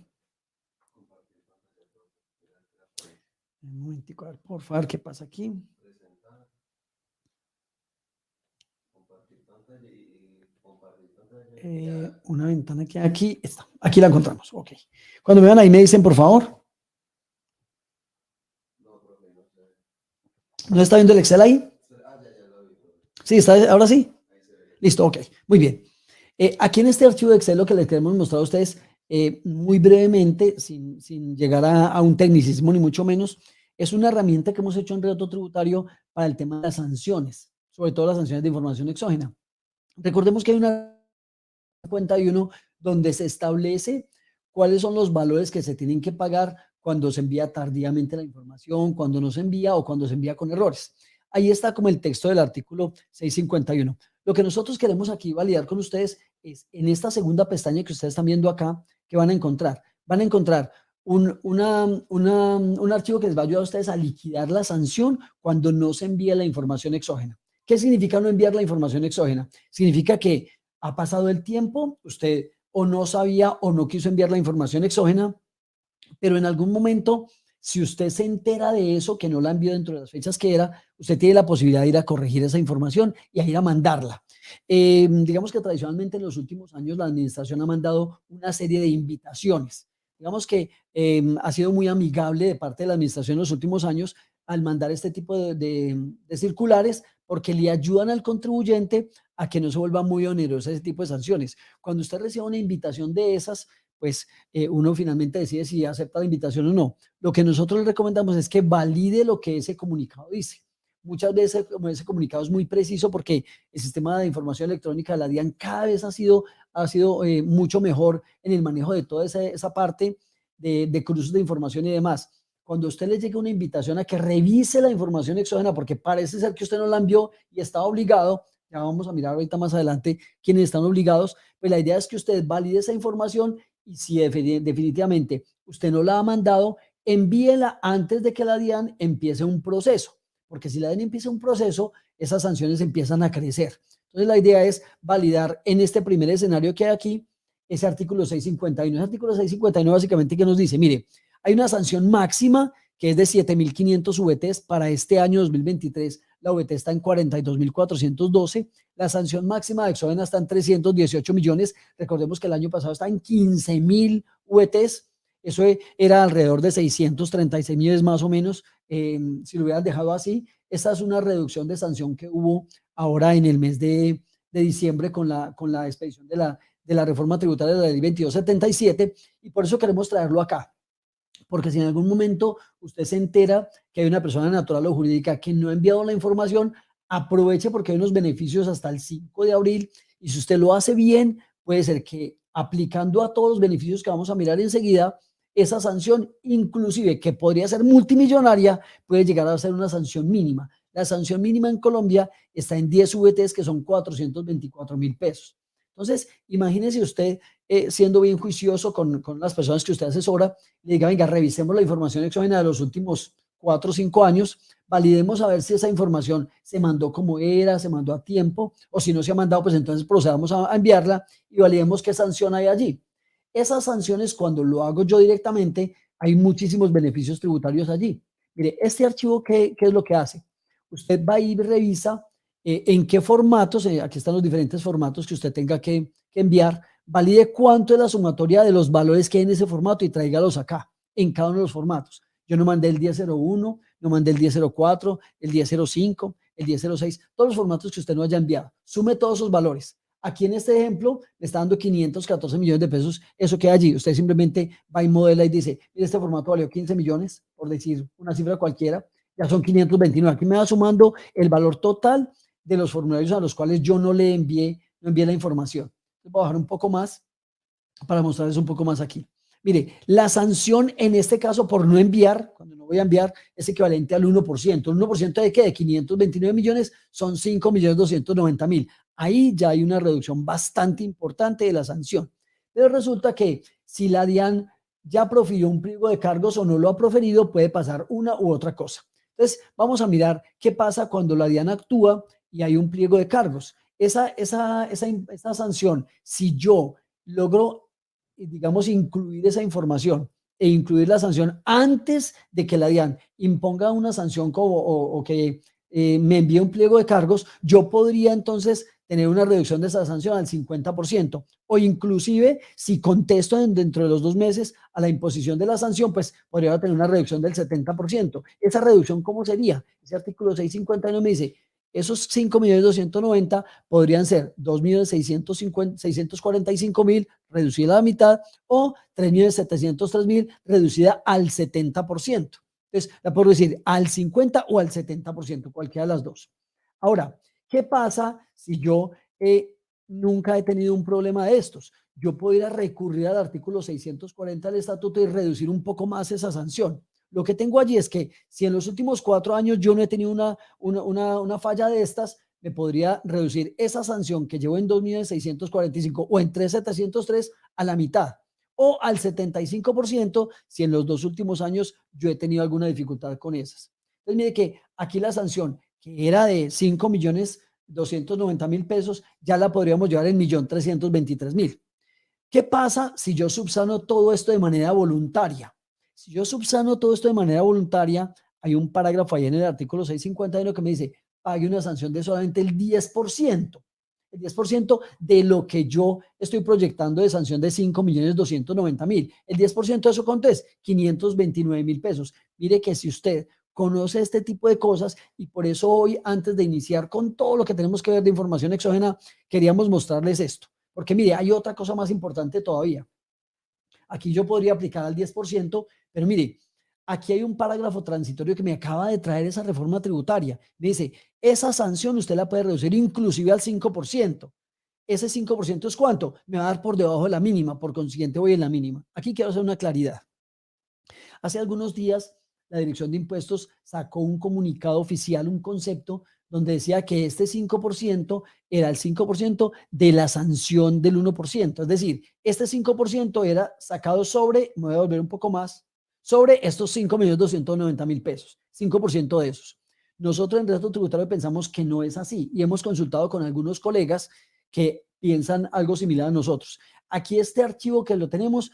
Un momentico, a ver, por favor, ¿qué pasa aquí? Una ventana que aquí está. Aquí la encontramos. Ok. Cuando me vean ahí me dicen, por favor. ¿No está viendo el Excel ahí? Sí, está, ahora sí. Listo, ok. Muy bien. Aquí en este archivo de Excel lo que les queremos mostrar a ustedes muy brevemente, sin llegar a un tecnicismo ni mucho menos, es una herramienta que hemos hecho en Reto Tributario para el tema de las sanciones, sobre todo las sanciones de información exógena. Recordemos que hay una cuenta de uno donde se establece cuáles son los valores que se tienen que pagar cuando se envía tardíamente la información, cuando no se envía o cuando se envía con errores. Ahí está como el texto del artículo 651. Lo que nosotros queremos aquí validar con ustedes es en esta segunda pestaña que ustedes están viendo acá, que van a encontrar. Van a encontrar un archivo que les va a ayudar a ustedes a liquidar la sanción cuando no se envía la información exógena. ¿Qué significa no enviar la información exógena? Significa que ha pasado el tiempo, usted o no sabía o no quiso enviar la información exógena, pero en algún momento, si usted se entera de eso, que no la envió dentro de las fechas que era, usted tiene la posibilidad de ir a corregir esa información y a ir a mandarla. Digamos que tradicionalmente en los últimos años la administración ha mandado una serie de invitaciones. Digamos que ha sido muy amigable de parte de la administración en los últimos años al mandar este tipo de circulares porque le ayudan al contribuyente a que no se vuelva muy oneroso ese tipo de sanciones. Cuando usted reciba una invitación de esas, pues uno finalmente decide si acepta la invitación o no. Lo que nosotros le recomendamos es que valide lo que ese comunicado dice. Muchas veces ese comunicado es muy preciso porque el sistema de información electrónica de la DIAN cada vez ha sido mucho mejor en el manejo de toda esa parte de cruces de información y demás. Cuando a usted le llegue una invitación a que revise la información exógena, porque parece ser que usted no la envió y está obligado, ya vamos a mirar ahorita más adelante quiénes están obligados, pues la idea es que usted valide esa información y si definitivamente usted no la ha mandado, envíela antes de que la DIAN empiece un proceso, porque si la DIAN empieza un proceso, esas sanciones empiezan a crecer. Entonces la idea es validar en este primer escenario que hay aquí ese artículo 651. Ese artículo 651 básicamente que nos dice, mire, hay una sanción máxima que es de 7.500 VTs para este año 2023. La VT está en 42.412. La sanción máxima de exógena está en 318 millones. Recordemos que el año pasado está en 15.000 VTs. Eso era alrededor de 636 millones más o menos. Si lo hubieran dejado así, esta es una reducción de sanción que hubo ahora en el mes de diciembre con la expedición de la reforma tributaria de la ley 2277 y por eso queremos traerlo acá. Porque si en algún momento usted se entera que hay una persona natural o jurídica que no ha enviado la información, aproveche porque hay unos beneficios hasta el 5 de abril y si usted lo hace bien, puede ser que aplicando a todos los beneficios que vamos a mirar enseguida, esa sanción, inclusive que podría ser multimillonaria, puede llegar a ser una sanción mínima. La sanción mínima en Colombia está en 10 VTs, que son 424.000 pesos. Entonces, imagínese usted siendo bien juicioso con las personas que usted asesora, le diga, venga, revisemos la información exógena de los últimos 4 o 5 años, validemos a ver si esa información se mandó como era, se mandó a tiempo, o si no se ha mandado, pues entonces procedamos a enviarla y validemos qué sanción hay allí. Esas sanciones, cuando lo hago yo directamente, hay muchísimos beneficios tributarios allí. Mire, este archivo, ¿qué es lo que hace? Usted va y revisa en qué formatos, aquí están los diferentes formatos que usted tenga que enviar, valide cuánto es la sumatoria de los valores que hay en ese formato y tráigalos acá, en cada uno de los formatos. Yo no mandé el 1001, no mandé el 1004, el 1005, el 1006, todos los formatos que usted no haya enviado. Sume todos esos valores. Aquí en este ejemplo le está dando 514 millones de pesos, eso queda allí. Usted simplemente va y modela y dice, mire, este formato valió 15 millones, por decir una cifra cualquiera, ya son 529. Aquí me va sumando el valor total de los formularios a los cuales yo no le envié, no envié la información. Voy a bajar un poco más para mostrarles un poco más aquí. Mire, la sanción en este caso por no enviar, cuando no voy a enviar, es equivalente al 1%. ¿El 1% de qué? De 529 millones son 5.290.000. Ahí ya hay una reducción bastante importante de la sanción. Pero resulta que si la DIAN ya profirió un pliego de cargos o no lo ha proferido, puede pasar una u otra cosa. Entonces, vamos a mirar qué pasa cuando la DIAN actúa y hay un pliego de cargos. Esa sanción, si yo logro, digamos, incluir esa información e incluir la sanción antes de que la DIAN imponga una sanción o que me envíe un pliego de cargos, yo podría entonces tener una reducción de esa sanción al 50%, o inclusive si contesto dentro de los 2 meses a la imposición de la sanción, pues podría tener una reducción del 70%. ¿Esa reducción cómo sería? Ese artículo 651 me dice, esos 5.290.000 podrían ser 2.645.000 reducida a la mitad o 3.703.000 reducida al 70%. Entonces, la puedo decir al 50 o al 70%, cualquiera de las dos. Ahora, ¿qué pasa si yo nunca he tenido un problema de estos? Yo podría recurrir al artículo 640 del estatuto y reducir un poco más esa sanción. Lo que tengo allí es que si en los últimos 4 años yo no he tenido una falla de estas, me podría reducir esa sanción que llevo en 2.645 o en 3.703 a la mitad o al 75% si en los 2 últimos años yo he tenido alguna dificultad con esas. Entonces, mire que aquí la sanción que era de 5.290.000 pesos, ya la podríamos llevar en 1.323.000. ¿Qué pasa si yo subsano todo esto de manera voluntaria? Si yo subsano todo esto de manera voluntaria, hay un parágrafo ahí en el artículo 651 que me dice, pague una sanción de solamente el 10%. El 10% de lo que yo estoy proyectando de sanción de 5.290.000. El 10% de eso, ¿cuánto es? 529.000 pesos. Mire que si usted conoce este tipo de cosas, y por eso hoy, antes de iniciar con todo lo que tenemos que ver de información exógena, queríamos mostrarles esto. Porque mire, hay otra cosa más importante todavía. Aquí yo podría aplicar al 10%, pero mire, aquí hay un parágrafo transitorio que me acaba de traer esa reforma tributaria. Me dice, esa sanción usted la puede reducir inclusive al 5%. Ese 5% es ¿cuánto? Me va a dar por debajo de la mínima, por consiguiente voy en la mínima. Aquí quiero hacer una claridad. Hace algunos días, la Dirección de Impuestos sacó un comunicado oficial, un concepto, donde decía que este 5% era el 5% de la sanción del 1%. Es decir, este 5% era sacado sobre, me voy a volver un poco más, sobre estos 5.290.000 pesos, 5% de esos. Nosotros en Derecho Tributario pensamos que no es así y hemos consultado con algunos colegas que piensan algo similar a nosotros. Aquí este archivo que lo tenemos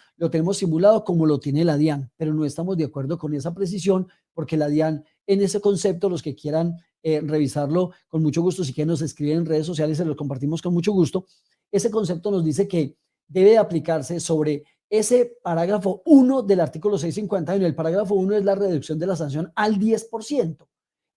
simulado como lo tiene la DIAN, pero no estamos de acuerdo con esa precisión porque la DIAN en ese concepto, los que quieran revisarlo con mucho gusto, si quieren nos escriben en redes sociales, se los compartimos con mucho gusto. Ese concepto nos dice que debe aplicarse sobre ese parágrafo 1 del artículo 651. El parágrafo 1 es la reducción de la sanción al 10%.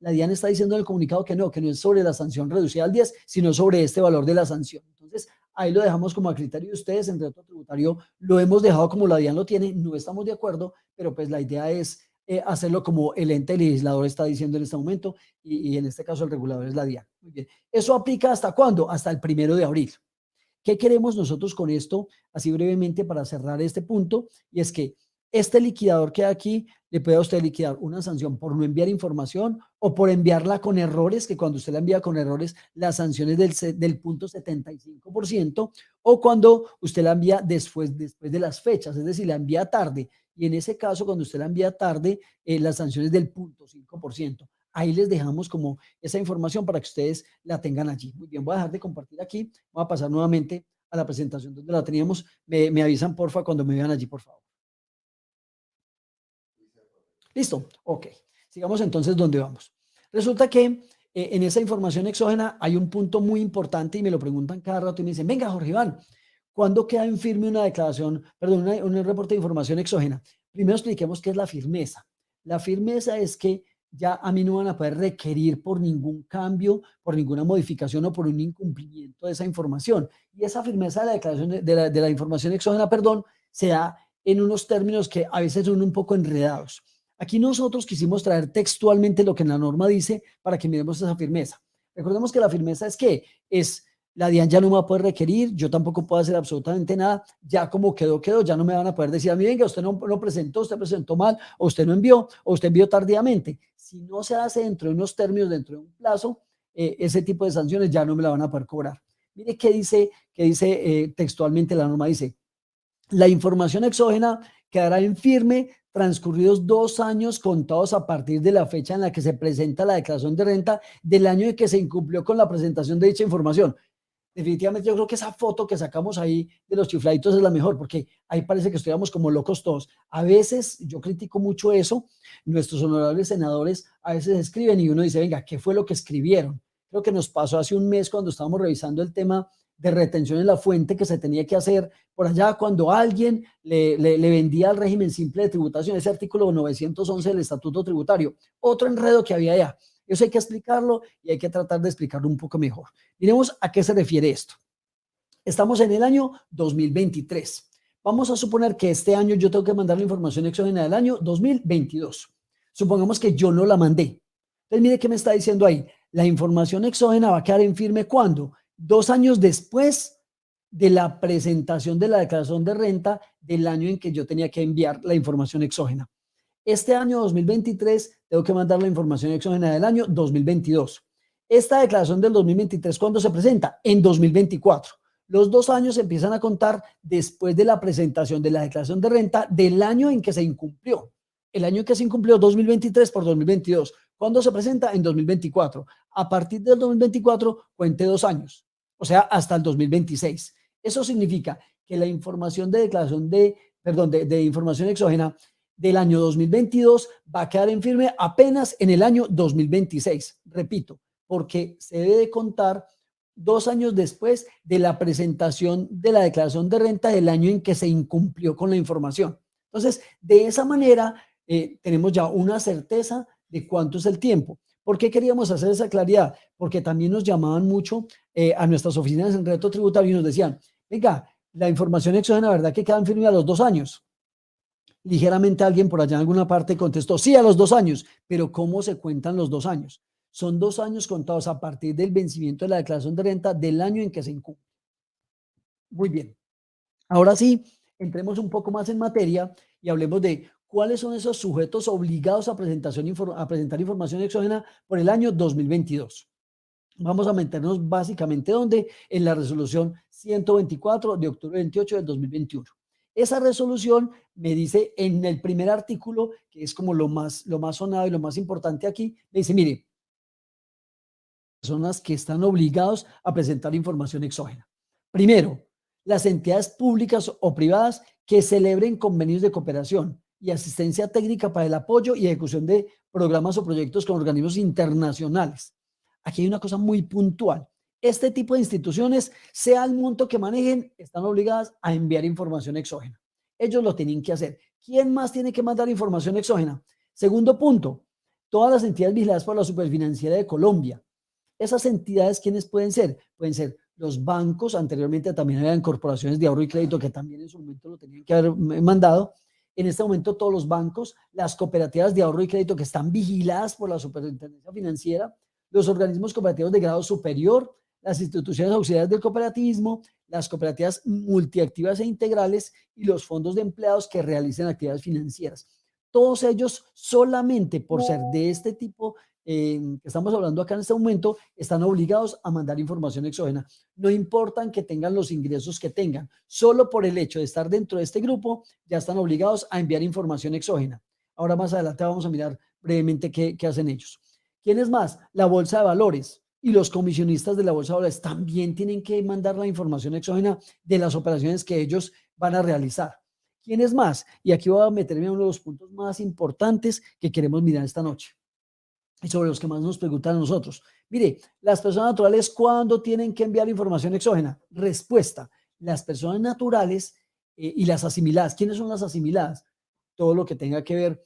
La DIAN está diciendo en el comunicado que no es sobre la sanción reducida al 10, sino sobre este valor de la sanción. Entonces, ahí lo dejamos como a criterio de ustedes. En Derecho Tributario lo hemos dejado como la DIAN lo tiene, no estamos de acuerdo, pero pues la idea es hacerlo como el ente legislador está diciendo en este momento y en este caso el regulador es la DIAN. Muy bien. ¿Eso aplica hasta cuándo? Hasta el 1 de abril. ¿Qué queremos nosotros con esto? Así brevemente para cerrar este punto, y es que este liquidador que aquí le puede a usted liquidar una sanción por no enviar información o por enviarla con errores, que cuando usted la envía con errores, las sanciones del punto 75%, o cuando usted la envía después de las fechas, es decir, la envía tarde. Y en ese caso, cuando usted la envía tarde, las sanciones del punto 5%. Ahí les dejamos como esa información para que ustedes la tengan allí. Muy bien, voy a dejar de compartir aquí. Voy a pasar nuevamente a la presentación donde la teníamos. Me avisan, porfa, cuando me vean allí, por favor. ¿Listo? Ok. Sigamos entonces donde vamos. Resulta que en esa información exógena hay un punto muy importante y me lo preguntan cada rato y me dicen, venga, Jorge Iván, ¿cuándo queda en firme una declaración, perdón, un reporte de información exógena? Primero expliquemos qué es la firmeza. La firmeza es que ya a mí no van a poder requerir por ningún cambio, por ninguna modificación o por un incumplimiento de esa información. Y esa firmeza de la declaración de la información exógena, perdón, se da en unos términos que a veces son un poco enredados. Aquí nosotros quisimos traer textualmente lo que la norma dice para que miremos esa firmeza. Recordemos que la firmeza es que es la DIAN ya no me va a poder requerir, yo tampoco puedo hacer absolutamente nada, ya como quedó, ya no me van a poder decir a mí, venga, usted no presentó, usted presentó mal, o usted no envió, o usted envió tardíamente. Si no se hace dentro de unos términos, dentro de un plazo, ese tipo de sanciones ya no me la van a poder cobrar. Mire qué dice textualmente la norma, dice, la información exógena quedará en firme transcurridos 2 años contados a partir de la fecha en la que se presenta la declaración de renta del año en que se incumplió con la presentación de dicha información. Definitivamente yo creo que esa foto que sacamos ahí de los chifladitos es la mejor, porque ahí parece que estuviéramos como locos todos. A veces, yo critico mucho eso, nuestros honorables senadores a veces escriben y uno dice, venga, ¿qué fue lo que escribieron? Creo que nos pasó hace un mes cuando estábamos revisando el tema de retención en la fuente que se tenía que hacer por allá cuando alguien le vendía al régimen simple de tributación, ese artículo 911 del Estatuto Tributario. Otro enredo que había allá. Eso hay que explicarlo y hay que tratar de explicarlo un poco mejor. Miremos a qué se refiere esto. Estamos en el año 2023. Vamos a suponer que este año yo tengo que mandar la información exógena del año 2022. Supongamos que yo no la mandé. Entonces, mire qué me está diciendo ahí. La información exógena va a quedar en firme ¿cuándo? 2 años después de la presentación de la declaración de renta del año en que yo tenía que enviar la información exógena. Este año 2023 tengo que mandar la información exógena del año 2022. Esta declaración del 2023, ¿cuándo se presenta? En 2024. Los 2 años empiezan a contar después de la presentación de la declaración de renta del año en que se incumplió. El año en que se incumplió, 2023 por 2022. ¿Cuándo se presenta? En 2024. A partir del 2024, cuente 2 años, o sea, hasta el 2026. Eso significa que la información de declaración de información exógena del año 2022 va a quedar en firme apenas en el año 2026. Repito, porque se debe de contar 2 años después de la presentación de la declaración de renta del año en que se incumplió con la información. Entonces, de esa manera, tenemos ya una certeza de cuánto es el tiempo. ¿Por qué queríamos hacer esa claridad? Porque también nos llamaban mucho a nuestras oficinas en reto tributario y nos decían, venga, la información exógena, ¿verdad que quedan firme a los 2 años? Ligeramente alguien por allá en alguna parte contestó, sí, a los 2 años, pero ¿cómo se cuentan los 2 años? Son 2 años contados a partir del vencimiento de la declaración de renta del año en que se incumple. Muy bien. Ahora sí, entremos un poco más en materia y hablemos de cuáles son esos sujetos obligados a presentar información exógena por el año 2022. Vamos a meternos básicamente ¿dónde? En la resolución 124 de octubre 28 del 2021. Esa resolución me dice en el primer artículo, que es como lo más sonado y lo más importante aquí, me dice, mire, personas que están obligados a presentar información exógena. Primero, las entidades públicas o privadas que celebren convenios de cooperación y asistencia técnica para el apoyo y ejecución de programas o proyectos con organismos internacionales. Aquí hay una cosa muy puntual. Este tipo de instituciones, sea el monto que manejen, están obligadas a enviar información exógena. Ellos lo tienen que hacer. ¿Quién más tiene que mandar información exógena? Segundo punto, todas las entidades vigiladas por la Superfinanciera de Colombia. Esas entidades, ¿quiénes pueden ser? Pueden ser los bancos, anteriormente también habían corporaciones de ahorro y crédito que también en su momento lo tenían que haber mandado. En este momento todos los bancos, las cooperativas de ahorro y crédito que están vigiladas por la Superintendencia Financiera, los organismos cooperativos de grado superior, las instituciones auxiliares del cooperativismo, las cooperativas multiactivas e integrales y los fondos de empleados que realicen actividades financieras. Todos ellos solamente por ser de este tipo que estamos hablando acá en este momento, están obligados a mandar información exógena. No importan que tengan los ingresos que tengan, solo por el hecho de estar dentro de este grupo, ya están obligados a enviar información exógena. Ahora más adelante vamos a mirar brevemente qué hacen ellos. ¿Quiénes más? La Bolsa de Valores y los comisionistas de la Bolsa de Valores también tienen que mandar la información exógena de las operaciones que ellos van a realizar. ¿Quiénes más? Y aquí voy a meterme en uno de los puntos más importantes que queremos mirar esta noche y sobre los que más nos preguntan a nosotros. Mire, las personas naturales, ¿cuándo tienen que enviar información exógena? Respuesta, las personas naturales y las asimiladas. ¿Quiénes son las asimiladas? Todo lo que tenga que ver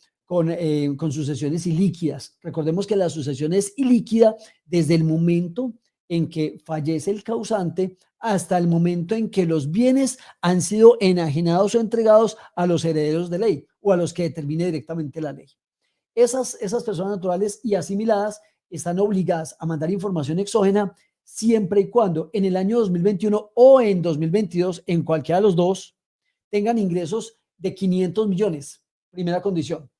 con sucesiones ilíquidas. Recordemos que la sucesión es ilíquida desde el momento en que fallece el causante hasta el momento en que los bienes han sido enajenados o entregados a los herederos de ley o a los que determine directamente la ley. Esas personas naturales y asimiladas están obligadas a mandar información exógena siempre y cuando en el año 2021 o en 2022, en cualquiera de los dos, tengan ingresos de 500 millones. Primera condición.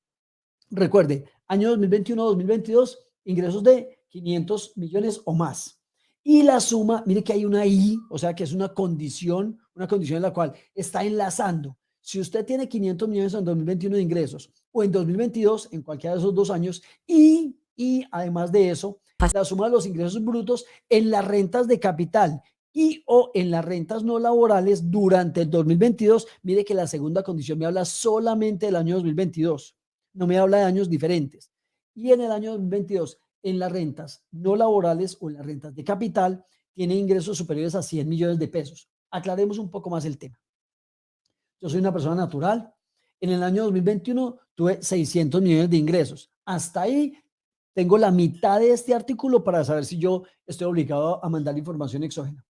Recuerde, año 2021-2022, ingresos de 500 millones o más. Y la suma, mire que hay una I, o sea que es una condición en la cual está enlazando. Si usted tiene 500 millones en 2021 de ingresos o en 2022, en cualquiera de esos 2 años, y además de eso, la suma de los ingresos brutos en las rentas de capital y o en las rentas no laborales durante el 2022, mire que la segunda condición me habla solamente del año 2022, no me habla de años diferentes. Y en el año 2022, en las rentas no laborales o en las rentas de capital, tiene ingresos superiores a 100 millones de pesos. Aclaremos un poco más el tema. Yo soy una persona natural. En el año 2021 tuve 600 millones de ingresos. Hasta ahí tengo la mitad de este artículo para saber si yo estoy obligado a mandar información exógena.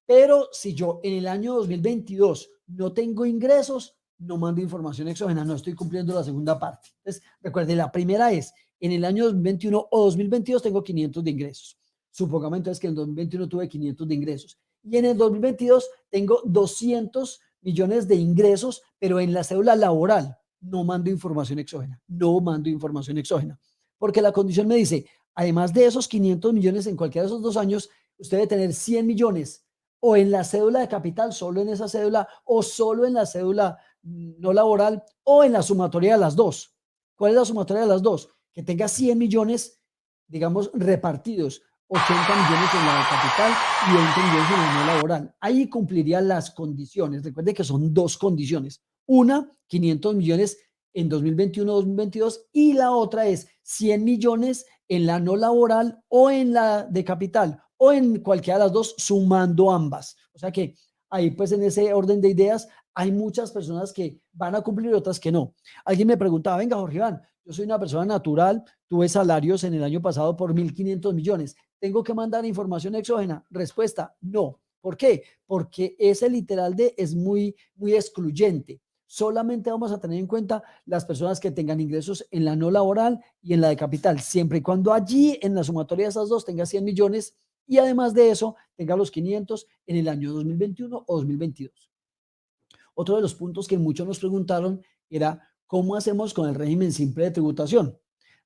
Pero si yo en el año 2022 no tengo ingresos, no mando información exógena, no estoy cumpliendo la segunda parte. Entonces, recuerde, la primera es, en el año 2021 o 2022 tengo 500 de ingresos. Supongamos entonces que en el 2021 tuve 500 de ingresos. Y en el 2022 tengo 200 millones de ingresos, pero en la cédula laboral no mando información exógena, no mando información exógena. Porque la condición me dice, además de esos 500 millones en cualquiera de esos 2 años, usted debe tener 100 millones o en la cédula de capital, solo en esa cédula, o solo en la cédula no laboral, o en la sumatoria de las dos. ¿Cuál es la sumatoria de las dos? Que tenga 100 millones, digamos, repartidos, 80 millones en la de capital y 20 millones en la no laboral. Ahí cumpliría las condiciones. Recuerde que son 2 condiciones. Una, 500 millones en 2021-2022 y la otra es 100 millones en la no laboral o en la de capital o en cualquiera de las dos, sumando ambas. O sea que ahí pues en ese orden de ideas hay muchas personas que van a cumplir y otras que no. Alguien me preguntaba, venga Jorge Iván, yo soy una persona natural, tuve salarios en el año pasado por 1.500 millones, ¿tengo que mandar información exógena? Respuesta, no. ¿Por qué? Porque ese literal de es muy excluyente. Solamente vamos a tener en cuenta las personas que tengan ingresos en la no laboral y en la de capital, siempre y cuando allí en la sumatoria de esas dos tenga 100 millones y además de eso tenga los 500 en el año 2021 o 2022. Otro de los puntos que muchos nos preguntaron era cómo hacemos con el régimen simple de tributación.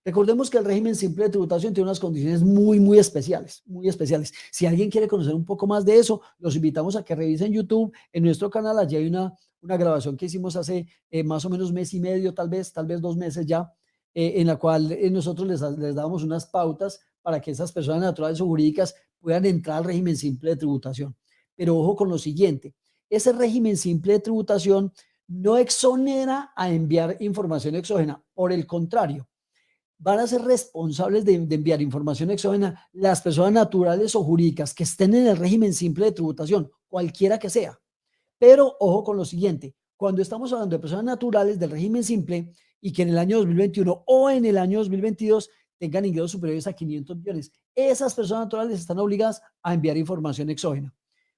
Recordemos que el régimen simple de tributación tiene unas condiciones muy especiales, muy especiales. Si alguien quiere conocer un poco más de eso, los invitamos a que revisen YouTube. En nuestro canal allí hay una grabación que hicimos hace más o menos mes y medio, tal vez 2 meses ya, en la cual nosotros les damos unas pautas para que esas personas naturales o jurídicas puedan entrar al régimen simple de tributación. Pero ojo con lo siguiente, ese régimen simple de tributación no exonera a enviar información exógena, por el contrario, van a ser responsables de enviar información exógena las personas naturales o jurídicas que estén en el régimen simple de tributación, cualquiera que sea. Pero ojo con lo siguiente, cuando estamos hablando de personas naturales del régimen simple y que en el año 2021 o en el año 2022 tengan ingresos superiores a 500 millones, esas personas naturales están obligadas a enviar información exógena.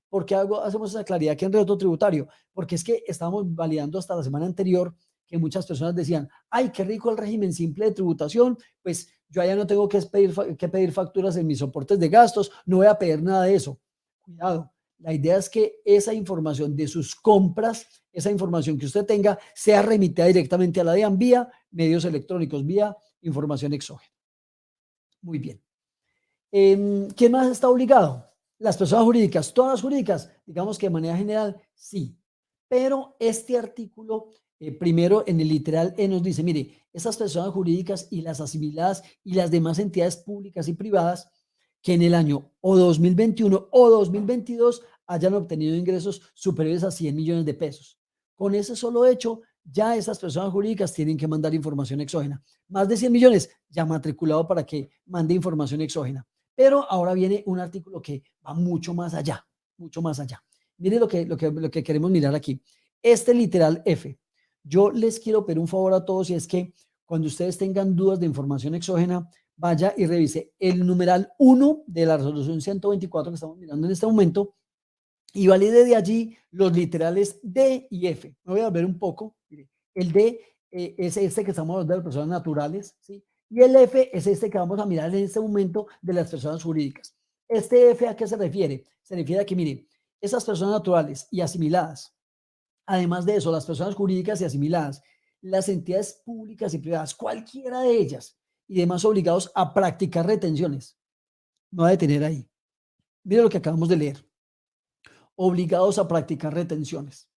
¿Por qué hacemos esa claridad aquí en reto tributario? Porque es que estábamos validando hasta la semana anterior que muchas personas decían, ay, qué rico el régimen simple de tributación, pues yo allá no tengo que pedir facturas en mis soportes de gastos, no voy a pedir nada de eso. Cuidado, la idea es que esa información de sus compras, esa información que usted tenga, sea remitida directamente a la DIAN vía medios electrónicos, vía información exógena. Muy bien. ¿Quién más está obligado? Las personas jurídicas, todas jurídicas, digamos que de manera general, sí. Pero este artículo, primero en el literal E nos dice, mire, esas personas jurídicas y las asimiladas y las demás entidades públicas y privadas que en el año o 2021 o 2022 hayan obtenido ingresos superiores a 100 millones de pesos. Con ese solo hecho, ya esas personas jurídicas tienen que mandar información exógena. Más de 100 millones, ya matriculado para que mande información exógena. Pero ahora viene un artículo que va mucho más allá, mucho más allá. Mire lo que queremos mirar aquí. Este literal F. Yo les quiero pedir un favor a todos y es que Cuando ustedes tengan dudas de información exógena, vaya y revise el numeral 1 de la resolución 124 que estamos mirando en este momento y valide de allí los literales D y F. Me voy a ver un poco. Mire, el D es este que estamos hablando de las personas naturales, ¿sí? Y el F es este que vamos a mirar en este momento de las personas jurídicas. Este F, ¿a qué se refiere? Se refiere a que, mire, esas personas naturales y asimiladas, además de eso, las personas jurídicas y asimiladas, las entidades públicas y privadas, cualquiera de ellas, y demás obligados a practicar retenciones. No va a detener ahí. Mire lo que acabamos de leer. Obligados a practicar retenciones.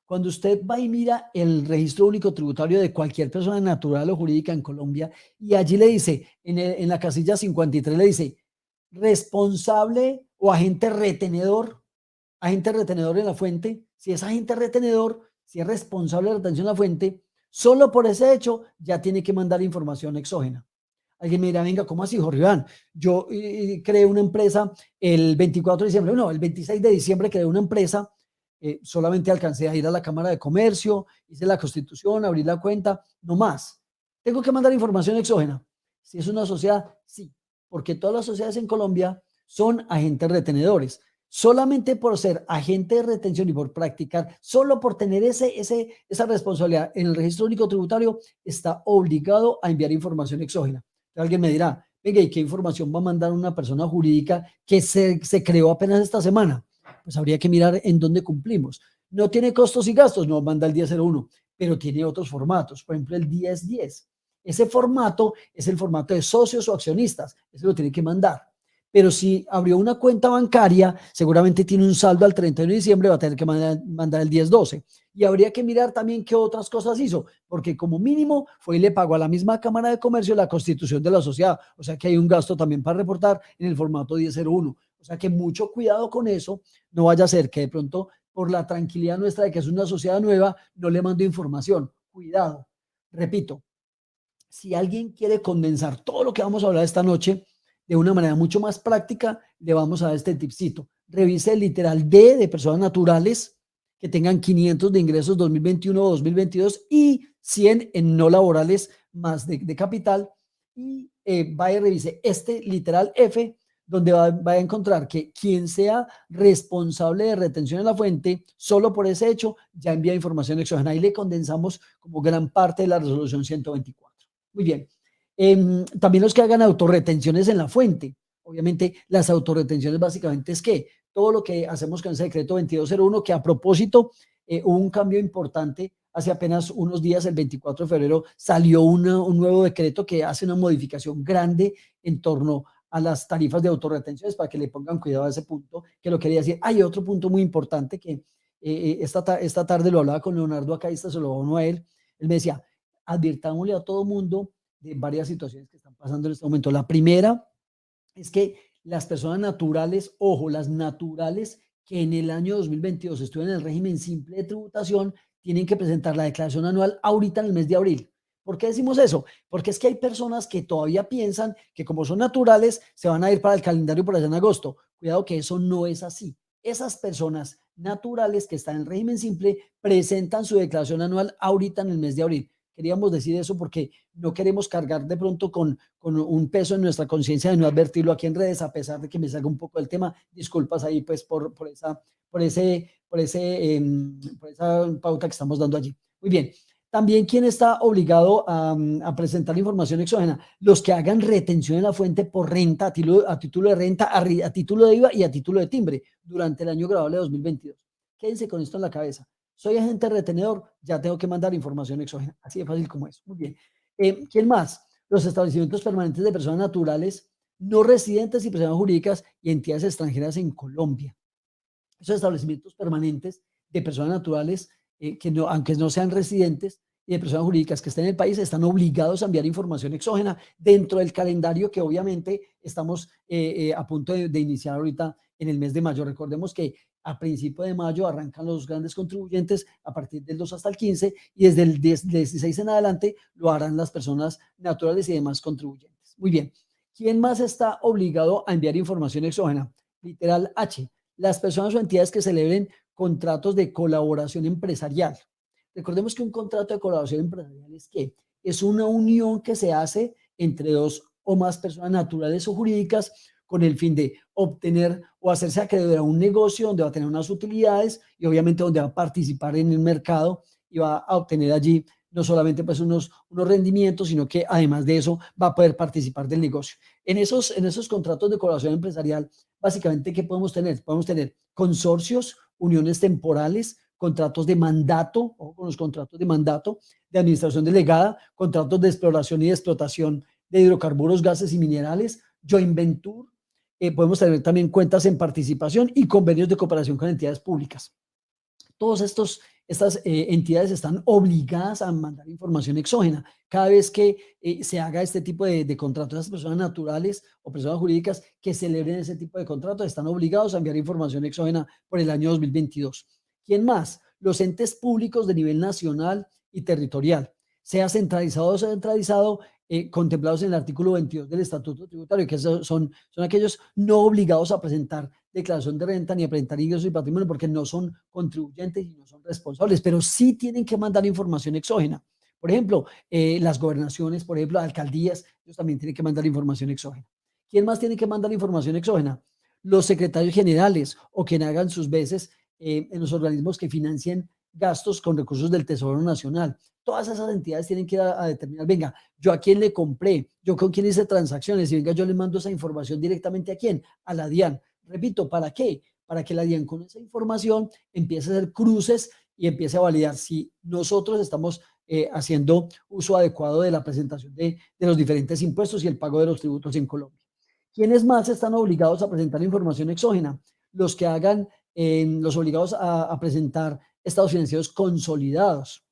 Cuando usted va y mira el registro único tributario de cualquier persona natural o jurídica en Colombia y allí le dice, en la casilla 53 le dice, responsable o agente retenedor en la fuente, si es agente retenedor, si es responsable de retención en la fuente, solo por ese hecho ya tiene que mandar información exógena. Alguien me dirá, venga, ¿cómo así, Jorge Iván? Yo creé una empresa el 24 de diciembre, no, el 26 de diciembre creé una empresa, solamente alcancé a ir a la Cámara de Comercio, hice la constitución, abrí la cuenta, no más. ¿Tengo que mandar información exógena? Si es una sociedad, sí, porque todas las sociedades en Colombia son agentes retenedores. Solamente por ser agente de retención y por practicar, solo por tener esa responsabilidad en el registro único tributario, está obligado a enviar información exógena. Alguien me dirá, venga, ¿y qué información va a mandar una persona jurídica que se creó apenas esta semana? Pues habría que mirar en dónde cumplimos. No tiene costos y gastos, no manda el 1001, pero tiene otros formatos, por ejemplo el 1010. Ese formato es el formato de socios o accionistas, eso lo tiene que mandar. Pero si abrió una cuenta bancaria, seguramente tiene un saldo al 31 de diciembre, va a tener que mandar el 1012. Y habría que mirar también qué otras cosas hizo, porque como mínimo fue y le pagó a la misma Cámara de Comercio la constitución de la sociedad. O sea que hay un gasto también para reportar en el formato 1001. O sea que mucho cuidado con eso, no vaya a ser que de pronto por la tranquilidad nuestra de que es una sociedad nueva, no le mando información. Cuidado. Repito, si alguien quiere condensar todo lo que vamos a hablar esta noche de una manera mucho más práctica, le vamos a dar este tipcito. Revise el literal D de personas naturales que tengan 500 de ingresos 2021 o 2022 y 100 en no laborales más de capital. Y vaya y revise este literal F, donde va a encontrar que quien sea responsable de retención en la fuente, solo por ese hecho, ya envía información exógena. Ahí le condensamos como gran parte de la resolución 124. Muy bien. También los que hagan autorretenciones en la fuente. Obviamente, las autorretenciones básicamente es que todo lo que hacemos con ese decreto 2201, que a propósito hubo un cambio importante hace apenas unos días, el 24 de febrero, salió un nuevo decreto que hace una modificación grande en torno a las tarifas de autorretenciones para que le pongan cuidado a ese punto, que lo quería decir. Hay otro punto muy importante que esta tarde lo hablaba con Leonardo acá, se lo uno a él. Él me decía, advirtámosle a todo mundo de varias situaciones que están pasando en este momento. La primera es que las personas naturales, ojo, las naturales que en el año 2022 estuvieron en el régimen simple de tributación, tienen que presentar la declaración anual ahorita en el mes de abril. ¿Por qué decimos eso? Porque es que hay personas que todavía piensan que como son naturales, se van a ir para el calendario por allá en agosto. Cuidado que eso no es así. Esas personas naturales que están en régimen simple presentan su declaración anual ahorita en el mes de abril. Queríamos decir eso porque no queremos cargar de pronto con un peso en nuestra conciencia de no advertirlo aquí en redes, a pesar de que me salga un poco del tema. Disculpas ahí pues por esa pauta que estamos dando allí. Muy bien. También, ¿quién está obligado a presentar información exógena? Los que hagan retención en la fuente por renta, a título de renta, a título de IVA y a título de timbre durante el año grabable de 2022. Quédense con esto en la cabeza. Soy agente retenedor, ya tengo que mandar información exógena. Así de fácil como eso. Muy bien. ¿Quién más? Los establecimientos permanentes de personas naturales, no residentes y personas jurídicas y entidades extranjeras en Colombia. Esos establecimientos permanentes de personas naturales, que no, aunque no sean residentes, y de personas jurídicas que estén en el país, están obligados a enviar información exógena dentro del calendario que obviamente estamos a punto de iniciar ahorita en el mes de mayo. Recordemos que a principio de mayo arrancan los grandes contribuyentes a partir del 2 hasta el 15 y desde el 16 en adelante lo harán las personas naturales y demás contribuyentes. Muy bien. ¿Quién más está obligado a enviar información exógena? Literal H. Las personas o entidades que celebren contratos de colaboración empresarial. Recordemos que un contrato de colaboración empresarial es que es una unión que se hace entre dos o más personas naturales o jurídicas con el fin de obtener o hacerse acreedor a un negocio donde va a tener unas utilidades y obviamente donde va a participar en el mercado y va a obtener allí no solamente pues unos rendimientos, sino que además de eso va a poder participar del negocio. En esos contratos de colaboración empresarial, básicamente, ¿qué podemos tener? Podemos tener consorcios, uniones temporales, contratos de mandato, o con los contratos de mandato, de administración delegada, contratos de exploración y de explotación de hidrocarburos, gases y minerales, joint venture, podemos tener también cuentas en participación y convenios de cooperación con entidades públicas. Todas estas entidades están obligadas a mandar información exógena. Cada vez que se haga este tipo de contratos, las personas naturales o personas jurídicas que celebren ese tipo de contratos están obligados a enviar información exógena por el año 2022. ¿Quién más? Los entes públicos de nivel nacional y territorial, sea centralizado o descentralizado, contemplados en el artículo 22 del Estatuto Tributario, que son aquellos no obligados a presentar declaración de renta ni a presentar ingresos y patrimonio porque no son contribuyentes y no son responsables, pero sí tienen que mandar información exógena. Por ejemplo, las gobernaciones, por ejemplo, alcaldías, ellos también tienen que mandar información exógena. ¿Quién más tiene que mandar información exógena? Los secretarios generales o quien hagan sus veces en los organismos que financien gastos con recursos del Tesoro Nacional. Todas esas entidades tienen que ir a determinar, venga, yo a quién le compré, yo con quién hice transacciones y venga, yo le mando esa información directamente a quién, a la DIAN. Repito, ¿para qué? Para que la DIAN con esa información empiece a hacer cruces y empiece a validar si nosotros estamos haciendo uso adecuado de la presentación de los diferentes impuestos y el pago de los tributos en Colombia. ¿Quiénes más están obligados a presentar información exógena? Los que hagan, los obligados a presentar estados financieros consolidados.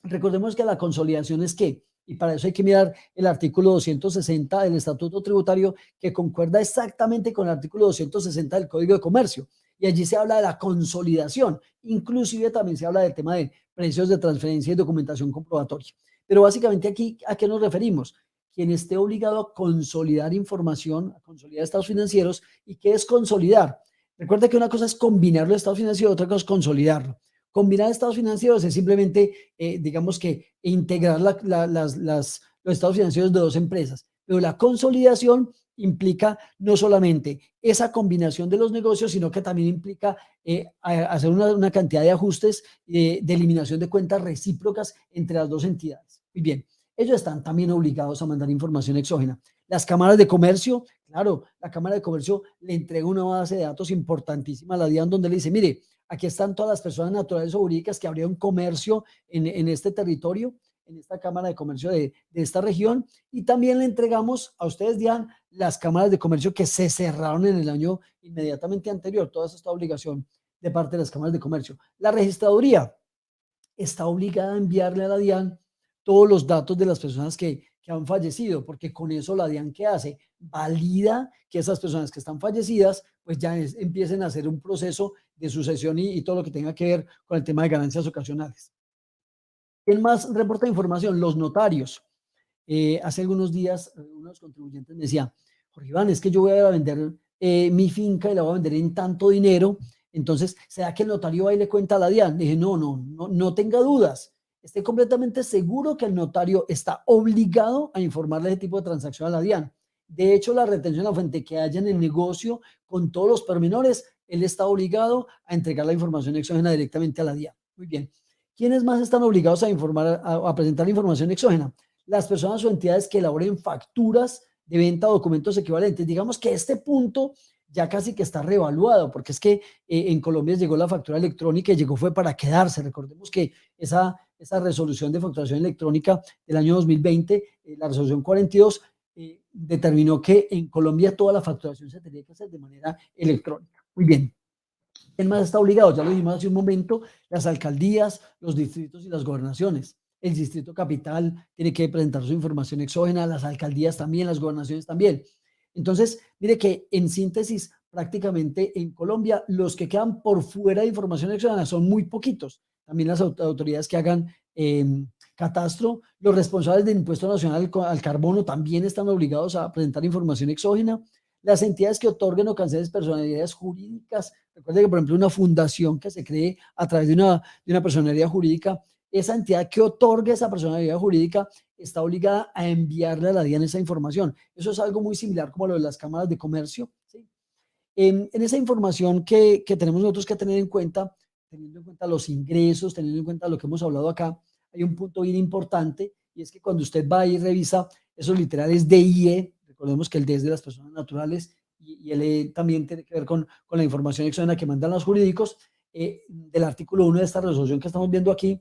Recordemos que la consolidación es qué, y para eso hay que mirar el artículo 260 del Estatuto Tributario, que concuerda exactamente con el artículo 260 del Código de Comercio. Y allí se habla de la consolidación. Inclusive también se habla del tema de precios de transferencia y documentación comprobatoria. Pero básicamente aquí, ¿a qué nos referimos? Quien esté obligado a consolidar información, a consolidar estados financieros. ¿Y qué es consolidar? Recuerda que una cosa es combinar los estados financieros, otra cosa es consolidarlo. Combinar estados financieros es simplemente, digamos que integrar los estados financieros de dos empresas, pero la consolidación implica no solamente esa combinación de los negocios, sino que también implica hacer una cantidad de ajustes de eliminación de cuentas recíprocas entre las dos entidades. Muy bien, ellos están también obligados a mandar información exógena. Las cámaras de comercio, claro, la Cámara de Comercio le entrega una base de datos importantísima a la DIAN donde le dice, mire, aquí están todas las personas naturales o jurídicas que abrieron comercio en este territorio, en esta Cámara de Comercio de esta región, y también le entregamos a ustedes, DIAN, las cámaras de comercio que se cerraron en el año inmediatamente anterior, toda esta obligación de parte de las cámaras de comercio. La registraduría está obligada a enviarle a la DIAN todos los datos de las personas que han fallecido, porque con eso la DIAN, ¿qué hace? Valida que esas personas que están fallecidas pues ya empiecen a hacer un proceso de sucesión y todo lo que tenga que ver con el tema de ganancias ocasionales. ¿Quién más reporta información? Los notarios. Hace algunos días, unos contribuyentes me decía, Jorge Iván, es que yo voy a vender mi finca y la voy a vender en tanto dinero, entonces, ¿será que el notario va y le cuenta a la DIAN? Le dije, no tenga dudas. Esté completamente seguro que el notario está obligado a informarle de tipo de transacción a la DIAN. De hecho, la retención de la fuente que haya en el negocio con todos los pormenores, él está obligado a entregar la información exógena directamente a la DIAN. Muy bien. ¿Quiénes más están obligados a informar, a presentar la información exógena? Las personas o entidades que elaboren facturas de venta o documentos equivalentes. Digamos que este punto ya casi que está reevaluado, porque es que en Colombia llegó la factura electrónica y llegó fue para quedarse. Recordemos que esa resolución de facturación electrónica del año 2020, la resolución 42, determinó que en Colombia toda la facturación se tenía que hacer de manera electrónica. Muy bien. ¿Quién más está obligado? Ya lo dijimos hace un momento, las alcaldías, los distritos y las gobernaciones. El distrito capital tiene que presentar su información exógena, las alcaldías también, las gobernaciones también. Entonces, mire que en síntesis, prácticamente en Colombia, los que quedan por fuera de información exógena son muy poquitos. También las autoridades que hagan catastro, los responsables del impuesto nacional al carbono también están obligados a presentar información exógena. Las entidades que otorguen o cancelen personalidades jurídicas. Recuerde que, por ejemplo, una fundación que se cree a través de una personalidad jurídica esa entidad que otorga esa personalidad jurídica está obligada a enviarle a la DIAN esa información. Eso es algo muy similar como lo de las cámaras de comercio, ¿sí? En esa información que tenemos nosotros que tener en cuenta, teniendo en cuenta los ingresos, teniendo en cuenta lo que hemos hablado acá, hay un punto bien importante y es que cuando usted va y revisa esos literales DIE, recordemos que el D es de las personas naturales y el E también tiene que ver con la información exógena que mandan los jurídicos, del artículo 1 de esta resolución que estamos viendo aquí,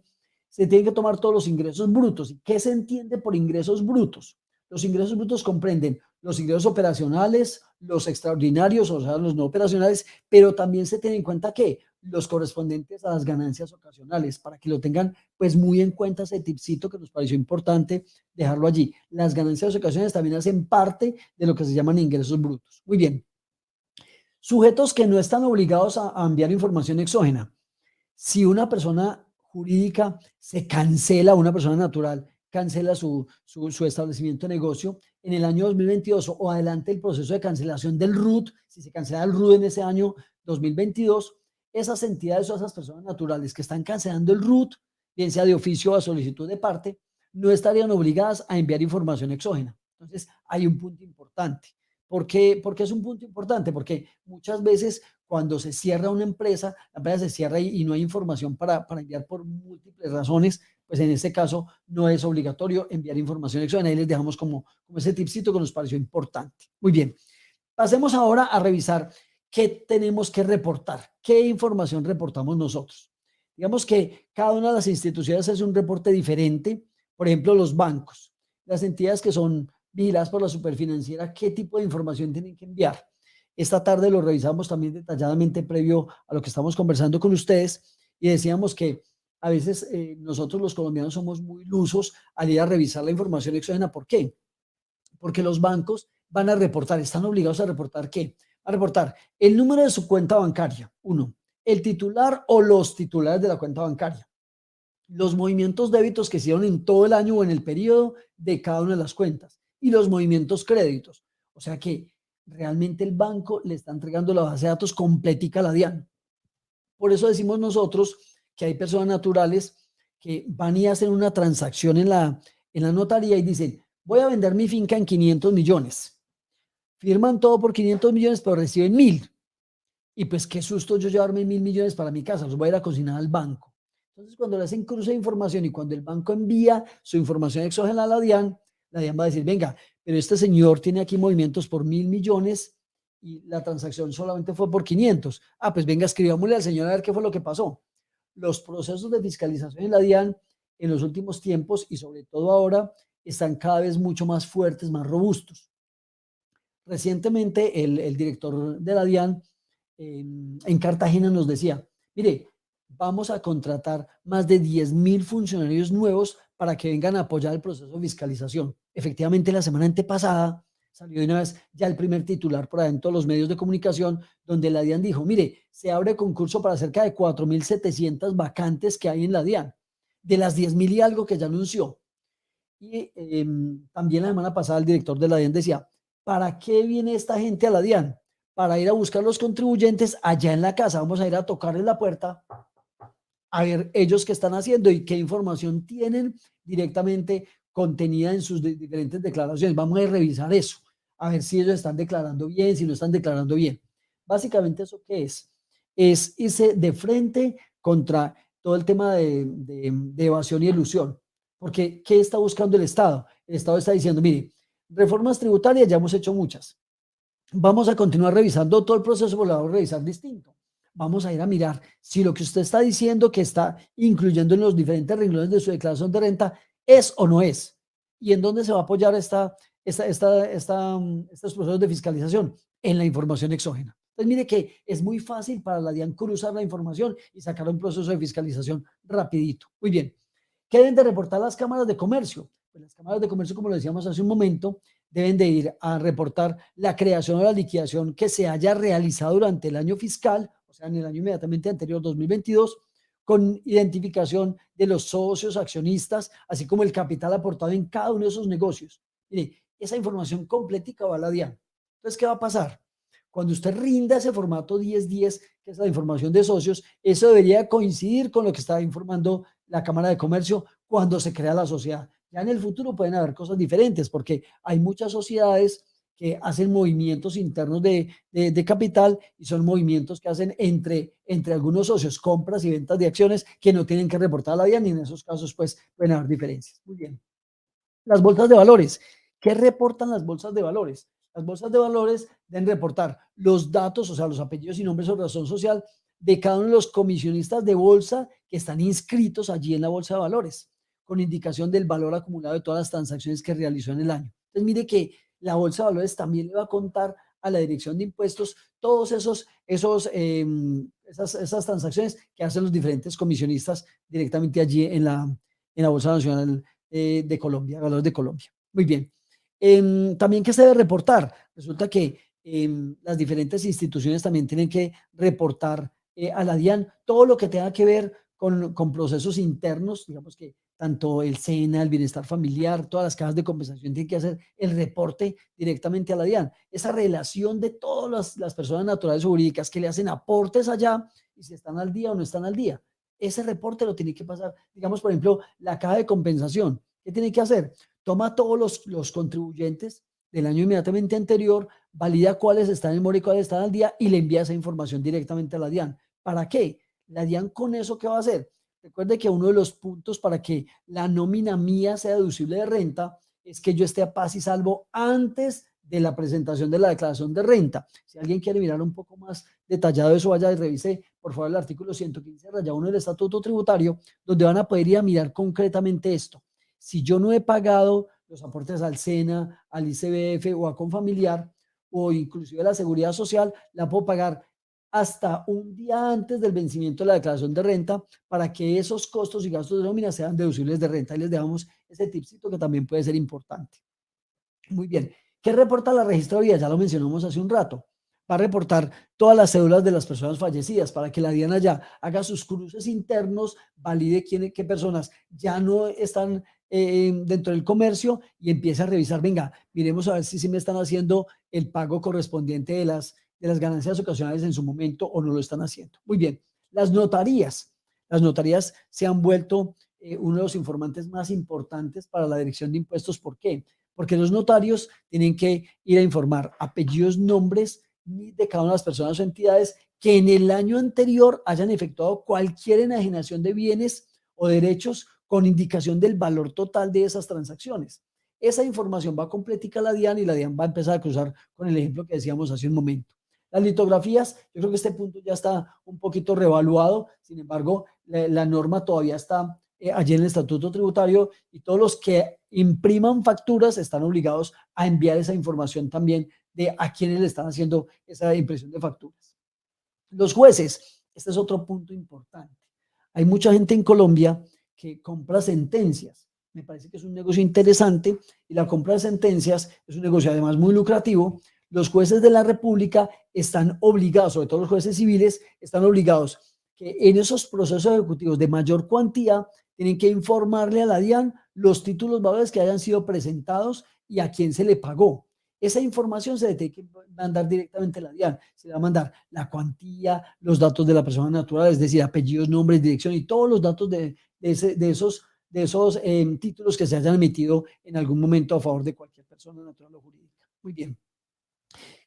se tienen que tomar todos los ingresos brutos. ¿Y qué se entiende por ingresos brutos? Los ingresos brutos comprenden los ingresos operacionales, los extraordinarios, o sea, los no operacionales, pero también se tiene en cuenta que los correspondientes a las ganancias ocasionales, para que lo tengan pues muy en cuenta ese tipcito que nos pareció importante dejarlo allí. Las ganancias ocasionales también hacen parte de lo que se llaman ingresos brutos. Muy bien. Sujetos que no están obligados a enviar información exógena. Si una persona jurídica se cancela, una persona natural cancela su establecimiento de negocio en el año 2022 o adelante el proceso de cancelación del RUT, si se cancela el RUT en ese año 2022, esas entidades o esas personas naturales que están cancelando el RUT, bien sea de oficio o a solicitud de parte, no estarían obligadas a enviar información exógena. Entonces, hay un punto importante. ¿Por qué es un punto importante? Porque muchas veces cuando se cierra una empresa, la empresa se cierra y no hay información para enviar por múltiples razones, pues en este caso no es obligatorio enviar información exógena. Ahí les dejamos como ese tipcito que nos pareció importante. Muy bien, pasemos ahora a revisar qué tenemos que reportar, qué información reportamos nosotros. Digamos que cada una de las instituciones hace un reporte diferente, por ejemplo, los bancos, las entidades que son vigiladas por la superfinanciera, qué tipo de información tienen que enviar. Esta tarde lo revisamos también detalladamente previo a lo que estamos conversando con ustedes y decíamos que a veces nosotros los colombianos somos muy ilusos al ir a revisar la información exógena. ¿Por qué? Porque los bancos van a reportar, están obligados a reportar ¿qué? A reportar el número de su cuenta bancaria, uno, el titular o los titulares de la cuenta bancaria, los movimientos débitos que hicieron en todo el año o en el periodo de cada una de las cuentas y los movimientos créditos. O sea que realmente el banco le está entregando la base de datos completica a la DIAN. Por eso decimos nosotros que hay personas naturales que van y hacen una transacción en la notaría y dicen, voy a vender mi finca en 500 millones. Firman todo por 500 millones, pero reciben 1000. Y pues qué susto yo llevarme 1000 millones para mi casa, los voy a ir a cocinar al banco. Entonces, cuando le hacen cruce de información y cuando el banco envía su información exógena a la DIAN va a decir, venga, pero este señor tiene aquí movimientos por 1000 millones y la transacción solamente fue por 500. Ah, pues venga, escribámosle al señor a ver qué fue lo que pasó. Los procesos de fiscalización en la DIAN en los últimos tiempos y sobre todo ahora están cada vez mucho más fuertes, más robustos. Recientemente el director de la DIAN en Cartagena nos decía, mire, vamos a contratar más de 10.000 funcionarios nuevos para que vengan a apoyar el proceso de fiscalización. Efectivamente, la semana antepasada salió de una vez ya el primer titular por ahí en todos los medios de comunicación, donde la DIAN dijo, mire, se abre concurso para cerca de 4.700 vacantes que hay en la DIAN, de las 10.000 y algo que ya anunció. Y también la semana pasada el director de la DIAN decía, ¿para qué viene esta gente a la DIAN? Para ir a buscar los contribuyentes allá en la casa. Vamos a ir a tocarles la puerta a ver ellos qué están haciendo y qué información tienen directamente contenida en sus diferentes declaraciones. Vamos a revisar eso, a ver si ellos están declarando bien, si no están declarando bien. Básicamente, ¿eso qué es? Es irse de frente contra todo el tema de evasión y elusión. Porque, ¿qué está buscando el Estado? El Estado está diciendo, mire, reformas tributarias ya hemos hecho muchas. Vamos a continuar revisando todo el proceso, pero lo vamos a revisar distinto. Vamos a ir a mirar si lo que usted está diciendo que está incluyendo en los diferentes renglones de su declaración de renta es o no es. ¿Y en dónde se va a apoyar estos procesos de fiscalización? En la información exógena. Entonces, mire que es muy fácil para la DIAN cruzar la información y sacar un proceso de fiscalización rapidito. Muy bien. ¿Qué deben de reportar las cámaras de comercio? Pues las cámaras de comercio, como lo decíamos hace un momento, deben de ir a reportar la creación o la liquidación que se haya realizado durante el año fiscal, o sea, en el año inmediatamente anterior, 2022, con identificación de los socios, accionistas, así como el capital aportado en cada uno de esos negocios. Mire, esa información completica va a la DIAN. Entonces, ¿qué va a pasar? Cuando usted rinda ese formato 1010, que es la información de socios, eso debería coincidir con lo que está informando la Cámara de Comercio cuando se crea la sociedad. Ya en el futuro pueden haber cosas diferentes porque hay muchas sociedades que hacen movimientos internos de capital y son movimientos que hacen entre algunos socios, compras y ventas de acciones que no tienen que reportar a la DIAN y en esos casos pues pueden haber diferencias. Muy bien. Las bolsas de valores. ¿Qué reportan las bolsas de valores? Las bolsas de valores deben reportar los datos, o sea, los apellidos y nombres o razón social de cada uno de los comisionistas de bolsa que están inscritos allí en la bolsa de valores, con indicación del valor acumulado de todas las transacciones que realizó en el año. Entonces, mire que la bolsa de valores también le va a contar a la Dirección de Impuestos todos esas transacciones que hacen los diferentes comisionistas directamente allí en la Bolsa Nacional de Colombia, Valores de Colombia. Muy bien. También, ¿qué se debe reportar? Resulta que las diferentes instituciones también tienen que reportar a la DIAN todo lo que tenga que ver con procesos internos, digamos que tanto el SENA, el bienestar familiar, todas las cajas de compensación tienen que hacer el reporte directamente a la DIAN. Esa relación de todas las personas naturales o jurídicas que le hacen aportes allá y si están al día o no están al día. Ese reporte lo tiene que pasar, digamos, por ejemplo, la caja de compensación. ¿Qué tiene que hacer? Toma todos los contribuyentes del año inmediatamente anterior, valida cuáles están en mora y cuáles están al día y le envía esa información directamente a la DIAN. ¿Para qué? La DIAN con eso, ¿qué va a hacer? Recuerde que uno de los puntos para que la nómina mía sea deducible de renta es que yo esté a paz y salvo antes de la presentación de la declaración de renta. Si alguien quiere mirar un poco más detallado eso, vaya y revise, por favor, el artículo 115, raya 1 del Estatuto Tributario, donde van a poder ir a mirar concretamente esto. Si yo no he pagado los aportes al SENA, al ICBF o a Confamiliar, o inclusive a la Seguridad Social, la puedo pagar hasta un día antes del vencimiento de la declaración de renta para que esos costos y gastos de nómina sean deducibles de renta. Y les dejamos ese tipcito que también puede ser importante. Muy bien. ¿Qué reporta la registraduría? Ya lo mencionamos hace un rato. Va a reportar todas las cédulas de las personas fallecidas para que la DIAN ya haga sus cruces internos, valide qué personas ya no están dentro del comercio y empiece a revisar, venga, miremos a ver si me están haciendo el pago correspondiente de las ganancias ocasionales en su momento o no lo están haciendo. Muy bien. Las notarías. Las notarías se han vuelto uno de los informantes más importantes para la Dirección de Impuestos. ¿Por qué? Porque los notarios tienen que ir a informar apellidos, nombres de cada una de las personas o entidades que en el año anterior hayan efectuado cualquier enajenación de bienes o derechos con indicación del valor total de esas transacciones. Esa información va a completar la DIAN y la DIAN va a empezar a cruzar con el ejemplo que decíamos hace un momento. Las litografías, yo creo que este punto ya está un poquito revaluado, sin embargo, la norma todavía está allí en el Estatuto Tributario y todos los que impriman facturas están obligados a enviar esa información también de a quienes le están haciendo esa impresión de facturas. Los jueces, este es otro punto importante. Hay mucha gente en Colombia que compra sentencias. Me parece que es un negocio interesante y la compra de sentencias es un negocio además muy lucrativo. Los jueces de la República están obligados, sobre todo los jueces civiles, están obligados que en esos procesos ejecutivos de mayor cuantía tienen que informarle a la DIAN los títulos valores que hayan sido presentados y a quién se le pagó. Esa información se le tiene que mandar directamente a la DIAN. Se le va a mandar la cuantía, los datos de la persona natural, es decir, apellidos, nombres, dirección y todos los datos de esos títulos que se hayan emitido en algún momento a favor de cualquier persona natural o jurídica. Muy bien.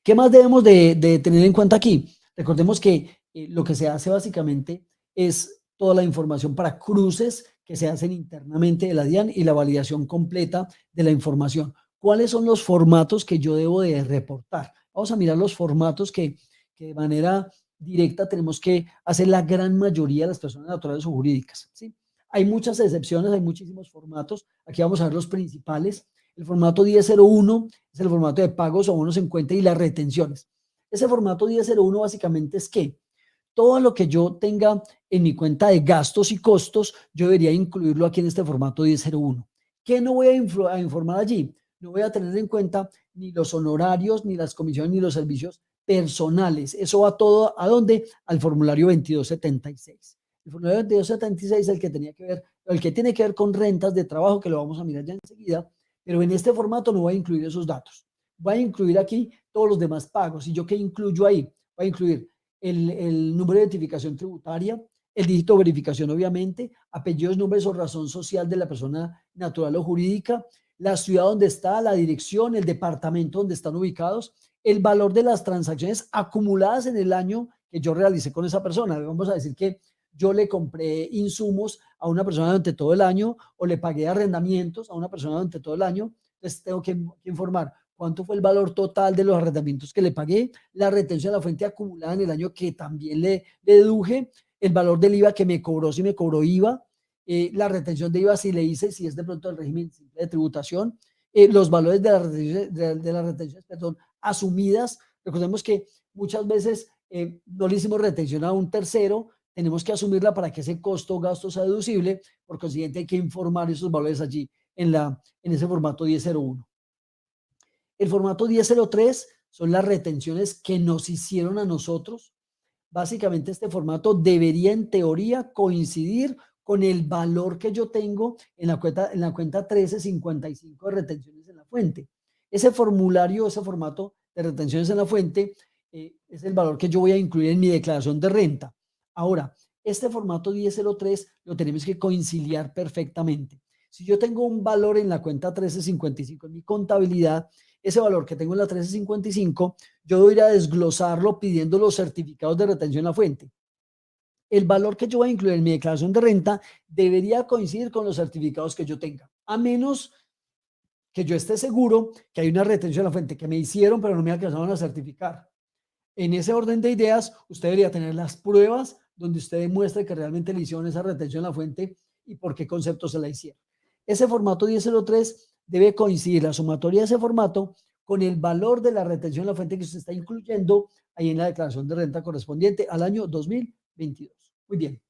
¿Qué más debemos de tener en cuenta aquí? Recordemos que lo que se hace básicamente es toda la información para cruces que se hacen internamente de la DIAN y la validación completa de la información. ¿Cuáles son los formatos que yo debo de reportar? Vamos a mirar los formatos que de manera directa tenemos que hacer la gran mayoría de las personas naturales o jurídicas, ¿sí? Hay muchas excepciones, hay muchísimos formatos. Aquí vamos a ver los principales. El formato 1001 es el formato de pagos o bonos en cuenta y las retenciones. Ese formato 1001 básicamente es que todo lo que yo tenga en mi cuenta de gastos y costos, yo debería incluirlo aquí en este formato 1001. ¿Qué no voy a informar allí? No voy a tener en cuenta ni los honorarios, ni las comisiones, ni los servicios personales. Eso va todo ¿a dónde? Al formulario 2276. El formulario 2276 es el que tenía que ver, el que tiene que ver con rentas de trabajo, que lo vamos a mirar ya enseguida, pero en este formato no voy a incluir esos datos. Voy a incluir aquí todos los demás pagos. ¿Y yo qué incluyo ahí? Voy a incluir el número de identificación tributaria, el dígito de verificación, obviamente, apellidos, nombres o razón social de la persona natural o jurídica, la ciudad donde está, la dirección, el departamento donde están ubicados, el valor de las transacciones acumuladas en el año que yo realicé con esa persona. Vamos a decir que yo le compré insumos a una persona durante todo el año o le pagué arrendamientos a una persona durante todo el año. Entonces tengo que informar cuánto fue el valor total de los arrendamientos que le pagué, la retención de la fuente acumulada en el año que también le deduje, el valor del IVA que me cobró, si me cobró IVA, la retención de IVA si le hice, si es de pronto el régimen simple de tributación, los valores de las retenciones, perdón, asumidas. Recordemos que muchas veces no le hicimos retención a un tercero, tenemos que asumirla para que ese costo o gasto sea deducible, por consiguiente hay que informar esos valores allí en ese formato 1001. El formato 1003 son las retenciones que nos hicieron a nosotros. Básicamente este formato debería en teoría coincidir con el valor que yo tengo en la cuenta 1355 de retenciones en la fuente. Ese formulario, ese formato de retenciones en la fuente es el valor que yo voy a incluir en mi declaración de renta. Ahora, este formato 1003 lo tenemos que conciliar perfectamente. Si yo tengo un valor en la cuenta 1355 en mi contabilidad, ese valor que tengo en la 1355, yo voy a ir a desglosarlo pidiendo los certificados de retención en la fuente. El valor que yo voy a incluir en mi declaración de renta debería coincidir con los certificados que yo tenga, a menos que yo esté seguro que hay una retención en la fuente que me hicieron, pero no me alcanzaron a certificar. En ese orden de ideas, usted debería tener las pruebas donde usted demuestre que realmente le hicieron esa retención en la fuente y por qué concepto se la hicieron. Ese formato 1003 debe coincidir la sumatoria de ese formato con el valor de la retención en la fuente que usted está incluyendo ahí en la declaración de renta correspondiente al año 2022. Muy bien.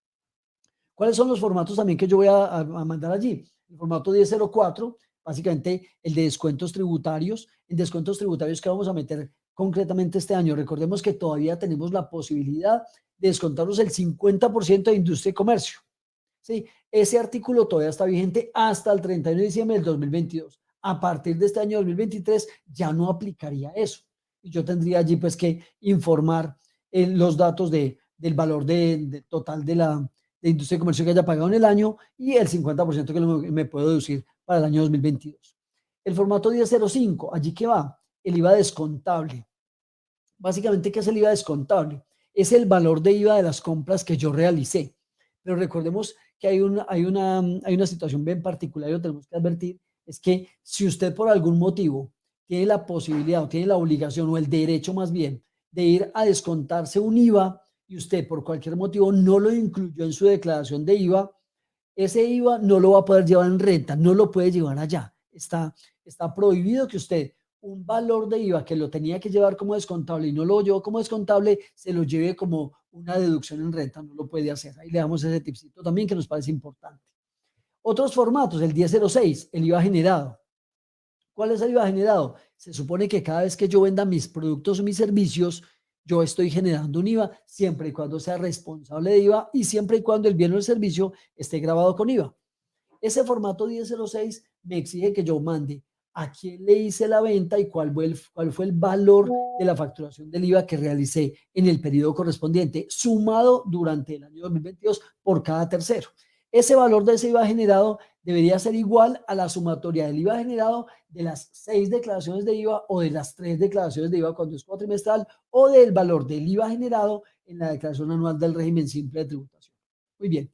¿Cuáles son los formatos también que yo voy a mandar allí? El formato 1004, básicamente el de descuentos tributarios. En descuentos tributarios que vamos a meter concretamente este año. Recordemos que todavía tenemos la posibilidad de descontarnos el 50% de industria y comercio. ¿Sí? Ese artículo todavía está vigente hasta el 31 de diciembre del 2022. A partir de este año 2023 ya no aplicaría eso. Y yo tendría allí pues que informar los datos del valor total de industria y comercio que haya pagado en el año y el 50% que me puedo deducir para el año 2022. El formato 1005, allí que va, el IVA descontable. Básicamente, ¿qué es el IVA descontable? Es el valor de IVA de las compras que yo realicé. Pero recordemos que hay una situación bien particular y lo tenemos que advertir, es que si usted por algún motivo tiene la posibilidad o tiene la obligación o el derecho más bien de ir a descontarse un IVA y usted por cualquier motivo no lo incluyó en su declaración de IVA, ese IVA no lo va a poder llevar en renta, no lo puede llevar allá. Está prohibido que usted un valor de IVA que lo tenía que llevar como descontable y no lo llevó como descontable, se lo lleve como una deducción en renta, no lo puede hacer. Ahí le damos ese tipcito también que nos parece importante. Otros formatos, el 1006, el IVA generado. ¿Cuál es el IVA generado? Se supone que cada vez que yo venda mis productos o mis servicios, yo estoy generando un IVA siempre y cuando sea responsable de IVA y siempre y cuando el bien o el servicio esté grabado con IVA. Ese formato 1006 me exige que yo mande a quién le hice la venta y cuál fue el valor de la facturación del IVA que realicé en el periodo correspondiente, sumado durante el año 2022 por cada tercero. Ese valor de ese IVA generado debería ser igual a la sumatoria del IVA generado de las 6 declaraciones de IVA o de las 3 declaraciones de IVA cuando es cuatrimestral o del valor del IVA generado en la declaración anual del régimen simple de tributación. Muy bien.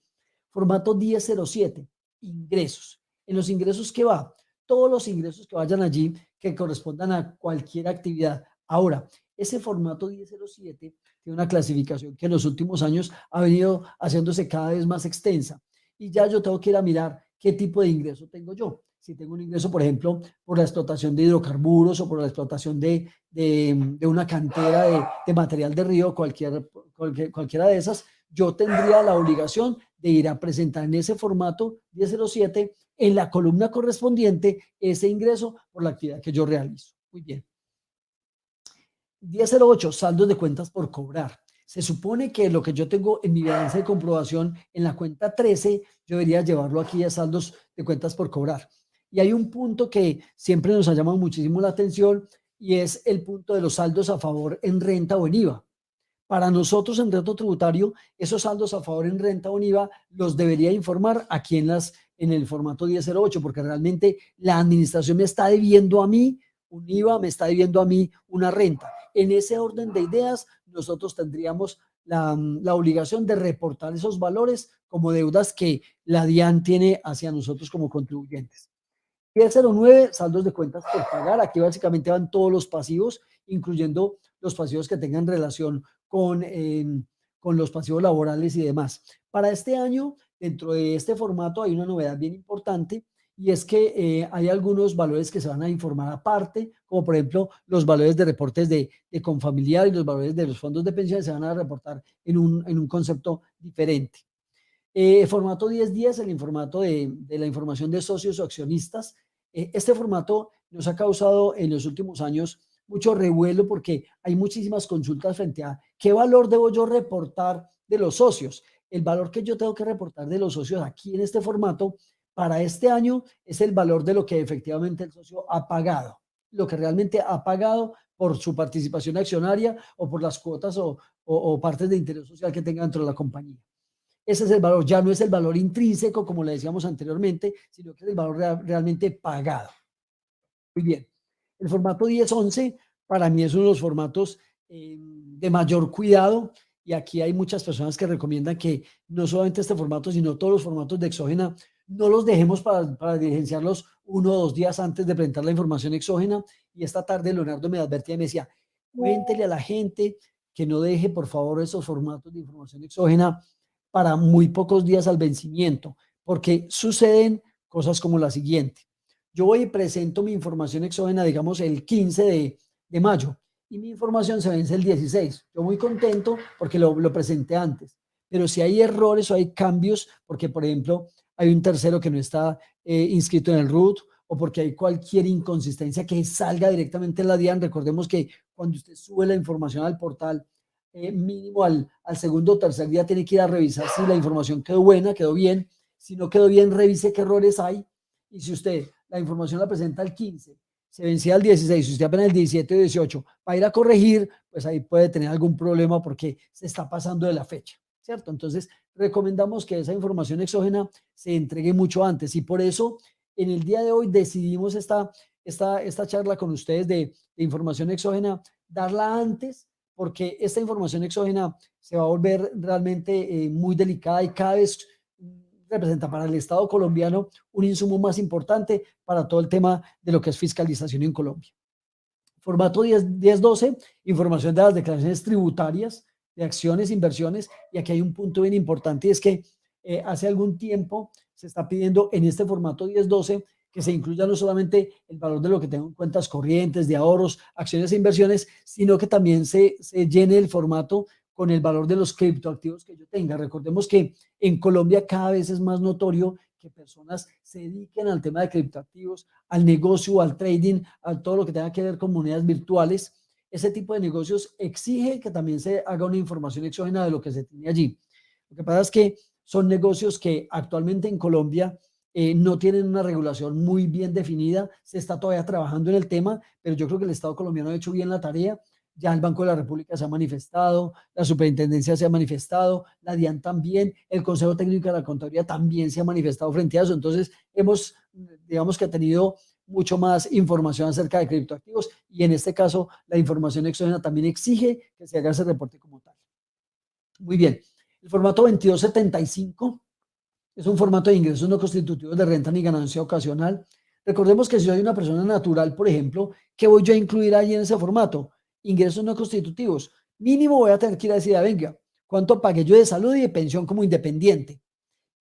Formato 1007, ingresos. En los ingresos, ¿qué va? Todos los ingresos que vayan allí que correspondan a cualquier actividad. Ahora, ese formato 1007 tiene una clasificación que en los últimos años ha venido haciéndose cada vez más extensa. Y ya yo tengo que ir a mirar qué tipo de ingreso tengo yo. Si tengo un ingreso, por ejemplo, por la explotación de hidrocarburos o por la explotación de una cantera de material de río, cualquiera de esas, yo tendría la obligación de ir a presentar en ese formato 1007 en la columna correspondiente ese ingreso por la actividad que yo realizo. Muy bien. 1008, saldos de cuentas por cobrar. Se supone que lo que yo tengo en mi balance de comprobación en la cuenta 13, yo debería llevarlo aquí a saldos de cuentas por cobrar. Y hay un punto que siempre nos ha llamado muchísimo la atención y es el punto de los saldos a favor en renta o en IVA. Para nosotros en reto tributario, esos saldos a favor en renta o en IVA los debería informar aquí en el formato 1008, porque realmente la administración me está debiendo a mí un IVA, me está debiendo a mí una renta. En ese orden de ideas, nosotros tendríamos la obligación de reportar esos valores como deudas que la DIAN tiene hacia nosotros como contribuyentes. 1009, saldos de cuentas por pagar. Aquí básicamente van todos los pasivos, incluyendo los pasivos que tengan relación con los pasivos laborales y demás. Para este año, dentro de este formato, hay una novedad bien importante y es que hay algunos valores que se van a informar aparte, como por ejemplo los valores de reportes de Confamiliar y los valores de los fondos de pensiones se van a reportar en un concepto diferente. Formato 1010, el formato de la información de socios o accionistas. Este formato nos ha causado en los últimos años mucho revuelo porque hay muchísimas consultas frente a qué valor debo yo reportar de los socios. El valor que yo tengo que reportar de los socios aquí en este formato para este año es el valor de lo que efectivamente el socio ha pagado, lo que realmente ha pagado por su participación accionaria o por las cuotas o partes de interés social que tenga dentro de la compañía. Ese es el valor, ya no es el valor intrínseco, como le decíamos anteriormente, sino que es el valor realmente pagado. Muy bien. El formato 1011 para mí es uno de los formatos de mayor cuidado y aquí hay muchas personas que recomiendan que no solamente este formato, sino todos los formatos de exógena, no los dejemos para diligenciarlos 1 o 2 días antes de presentar la información exógena. Y esta tarde Leonardo me advertía y me decía, cuéntele a la gente que no deje por favor esos formatos de información exógena para muy pocos días al vencimiento, porque suceden cosas como la siguiente. Yo voy y presento mi información exógena, digamos, el 15 de mayo, y mi información se vence el 16. Yo muy contento porque lo presenté antes, pero si hay errores o hay cambios, porque por ejemplo hay un tercero que no está inscrito en el RUT, o porque hay cualquier inconsistencia que salga directamente en la DIAN, recordemos que cuando usted sube la información al portal, mínimo al segundo o tercer día tiene que ir a revisar si la información quedó buena, quedó bien. Si no quedó bien, revise qué errores hay. Y si usted la información la presenta el 15, se vencía el 16, si usted apenas el 17 o 18 va a ir a corregir, pues ahí puede tener algún problema porque se está pasando de la fecha, ¿cierto? Entonces, recomendamos que esa información exógena se entregue mucho antes y por eso en el día de hoy decidimos esta charla con ustedes de información exógena, darla antes porque esta información exógena se va a volver realmente muy delicada y cada vez representa para el Estado colombiano un insumo más importante para todo el tema de lo que es fiscalización en Colombia. Formato 1012, información de las declaraciones tributarias de acciones, inversiones, y aquí hay un punto bien importante y es que hace algún tiempo se está pidiendo en este formato 1012 que se incluya no solamente el valor de lo que tengo en cuentas corrientes, de ahorros, acciones e inversiones, sino que también se llene el formato con el valor de los criptoactivos que yo tenga. Recordemos que en Colombia cada vez es más notorio que personas se dediquen al tema de criptoactivos, al negocio, al trading, a todo lo que tenga que ver con monedas virtuales. Ese tipo de negocios exige que también se haga una información exógena de lo que se tiene allí. Lo que pasa es que son negocios que actualmente en Colombia no tienen una regulación muy bien definida, se está todavía trabajando en el tema, pero yo creo que el Estado colombiano ha hecho bien la tarea. Ya el Banco de la República se ha manifestado, la Superintendencia se ha manifestado, la DIAN también, el Consejo Técnico de la Contaduría también se ha manifestado frente a eso. Entonces, digamos que ha tenido mucho más información acerca de criptoactivos y en este caso la información exógena también exige que se haga ese reporte como tal. Muy bien, el formato 2275 es un formato de ingresos no constitutivos de renta ni ganancia ocasional. Recordemos que si soy una persona natural, por ejemplo, ¿qué voy yo a incluir allí en ese formato? Ingresos no constitutivos. Mínimo voy a tener que ir a decir, venga, ¿cuánto pagué yo de salud y de pensión como independiente?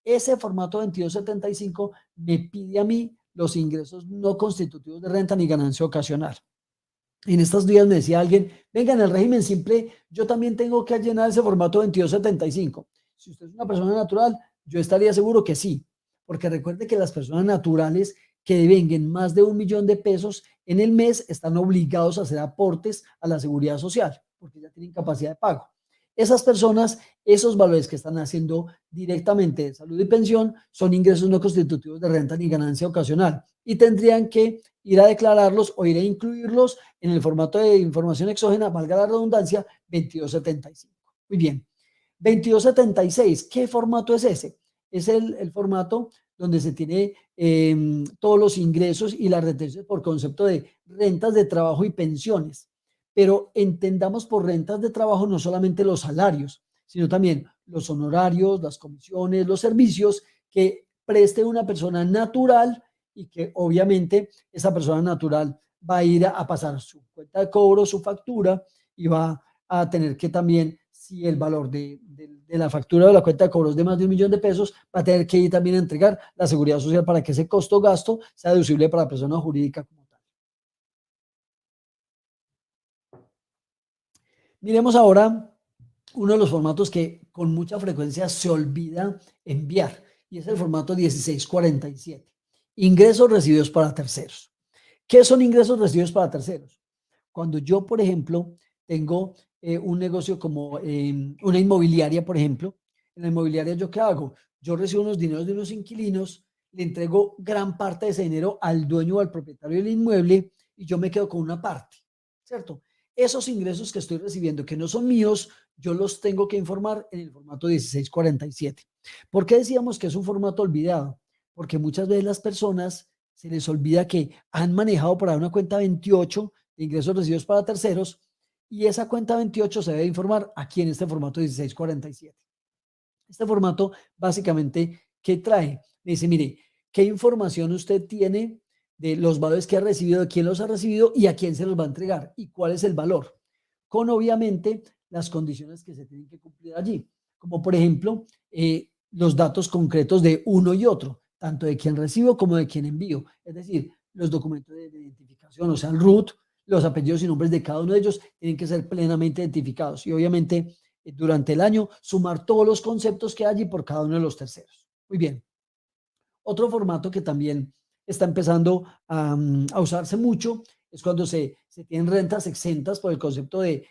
Ese formato 2275 me pide a mí los ingresos no constitutivos de renta ni ganancia ocasional. En estos días me decía alguien, venga, en el régimen simple yo también tengo que llenar ese formato 2275. Si usted es una persona natural, yo estaría seguro que sí, porque recuerde que las personas naturales que devenguen más de 1 millón de pesos en el mes están obligados a hacer aportes a la seguridad social, porque ya tienen capacidad de pago. Esas personas, esos valores que están haciendo directamente de salud y pensión son ingresos no constitutivos de renta ni ganancia ocasional y tendrían que ir a declararlos o ir a incluirlos en el formato de información exógena, valga la redundancia, 2275. Muy bien. 2276, ¿qué formato es ese? Es el formato donde se tiene todos los ingresos y las retenciones por concepto de rentas de trabajo y pensiones. Pero entendamos por rentas de trabajo no solamente los salarios, sino también los honorarios, las comisiones, los servicios que preste una persona natural y que obviamente esa persona natural va a ir a pasar su cuenta de cobro, su factura y va a tener que también, si el valor de la factura de la cuenta de cobro es de más de 1 millón de pesos, va a tener que ir también a entregar la seguridad social para que ese costo-gasto sea deducible para la persona jurídica como tal. Miremos ahora uno de los formatos que con mucha frecuencia se olvida enviar y es el formato 1647. Ingresos recibidos para terceros. ¿Qué son ingresos recibidos para terceros? Cuando yo, por ejemplo, tengo un negocio como una inmobiliaria, por ejemplo, en la inmobiliaria, ¿yo qué hago? Yo recibo unos dineros de unos inquilinos, le entrego gran parte de ese dinero al dueño o al propietario del inmueble y yo me quedo con una parte, ¿cierto? Esos ingresos que estoy recibiendo, que no son míos, yo los tengo que informar en el formato 1647. ¿Por qué decíamos que es un formato olvidado? Porque muchas veces las personas se les olvida que han manejado por ahí una cuenta 28 de ingresos recibidos para terceros y esa cuenta 28 se debe informar aquí en este formato 1647. Este formato básicamente, ¿qué trae? Me dice, mire, ¿qué información usted tiene de los valores que ha recibido, de quién los ha recibido y a quién se los va a entregar y cuál es el valor? Con obviamente las condiciones que se tienen que cumplir allí, como por ejemplo los datos concretos de uno y otro, tanto de quien recibo como de quien envío, es decir, los documentos de identificación, o sea, el RUT, los apellidos y nombres de cada uno de ellos tienen que ser plenamente identificados y obviamente durante el año sumar todos los conceptos que hay allí por cada uno de los terceros. Muy bien. Otro formato que también está empezando a usarse mucho es cuando se tienen rentas exentas por el concepto de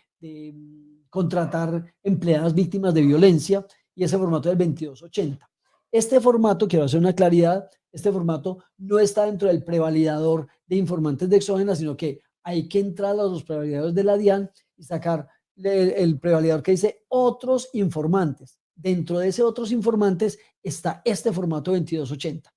contratar empleadas víctimas de violencia y ese formato del 2280. Este formato, quiero hacer una claridad, este formato no está dentro del prevalidador de informantes de exógena, sino que hay que entrar a los prevalidadores de la DIAN y sacar el prevalidador que dice otros informantes. Dentro de ese otros informantes está este formato 2280.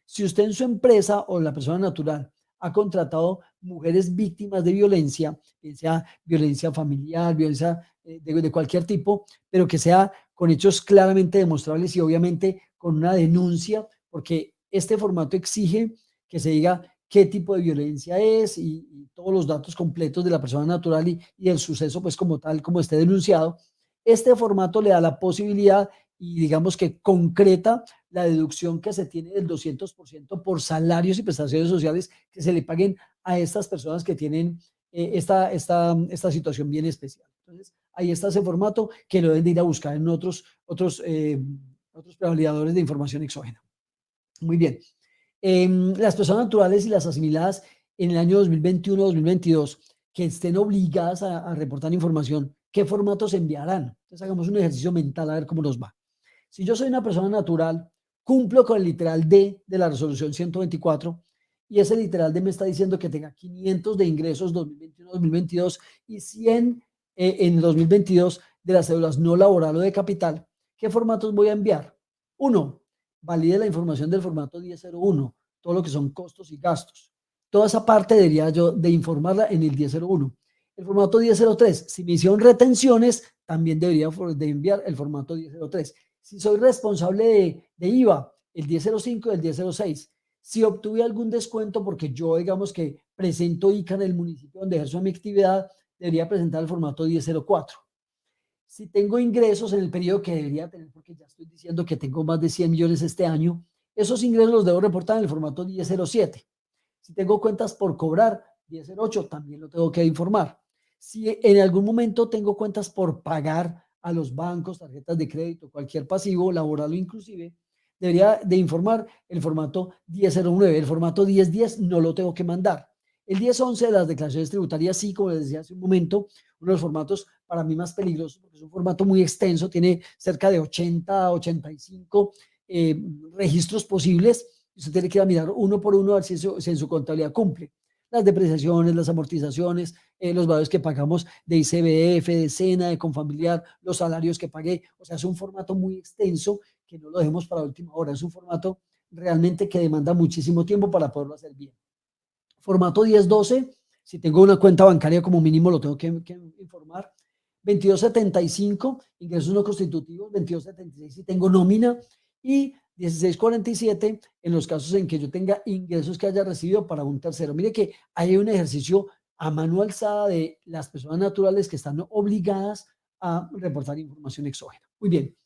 Si usted en su empresa o la persona natural ha contratado mujeres víctimas de violencia, que sea violencia familiar, violencia de cualquier tipo, pero que sea con hechos claramente demostrables y obviamente con una denuncia, porque este formato exige que se diga qué tipo de violencia es y todos los datos completos de la persona natural y el suceso, pues como tal, como esté denunciado. Este formato le da la posibilidad y digamos que concreta la deducción que se tiene del 200% por salarios y prestaciones sociales que se le paguen a estas personas que tienen esta situación bien especial. Entonces, ahí está ese formato que lo deben de ir a buscar en otros prevalidadores de información exógena. Muy bien. Las personas naturales y las asimiladas en el año 2021-2022 que estén obligadas a reportar información, ¿qué formatos enviarán? Entonces, hagamos un ejercicio mental a ver cómo nos va. Si yo soy una persona natural, cumplo con el literal D de la resolución 124 y ese literal D me está diciendo que tenga 500 de ingresos 2021-2022 y 100 en 2022 de las cédulas no laboral o de capital. ¿Qué formatos voy a enviar? Uno, valide la información del formato 1001, todo lo que son costos y gastos. Toda esa parte debería yo de informarla en el 1001. El formato 1003, si me hicieron retenciones, también debería de enviar el formato 1003. Si soy responsable de IVA, el 1005 y el 1006. Si obtuve algún descuento porque yo, digamos que presento ICA en el municipio donde ejerzo mi actividad, debería presentar el formato 1004. Si tengo ingresos en el periodo que debería tener, porque ya estoy diciendo que tengo más de 100 millones este año, esos ingresos los debo reportar en el formato 1007. Si tengo cuentas por cobrar, 1008, también lo tengo que informar. Si en algún momento tengo cuentas por pagar a los bancos, tarjetas de crédito, cualquier pasivo, laboral o inclusive, debería de informar el formato 1009. El formato 1010 no lo tengo que mandar. El 1011 de las declaraciones tributarias, sí, como les decía hace un momento, uno de los formatos para mí más peligrosos, porque es un formato muy extenso, tiene cerca de 80 a 85 registros posibles. Usted tiene que ir a mirar uno por uno a ver si en su contabilidad cumple. las depreciaciones, las amortizaciones, los valores que pagamos de ICBF, de SENA, de Confamiliar, los salarios que pagué. O sea, es un formato muy extenso que no lo dejemos para última hora. Es un formato realmente que demanda muchísimo tiempo para poderlo hacer bien. Formato 1012, si tengo una cuenta bancaria como mínimo lo tengo que informar. 2275, ingresos no constitutivos. 2276 si tengo nómina. Y 1647 en los casos en que yo tenga ingresos que haya recibido para un tercero. Mire que hay un ejercicio a mano alzada de las personas naturales que están obligadas a reportar información exógena. Muy bien.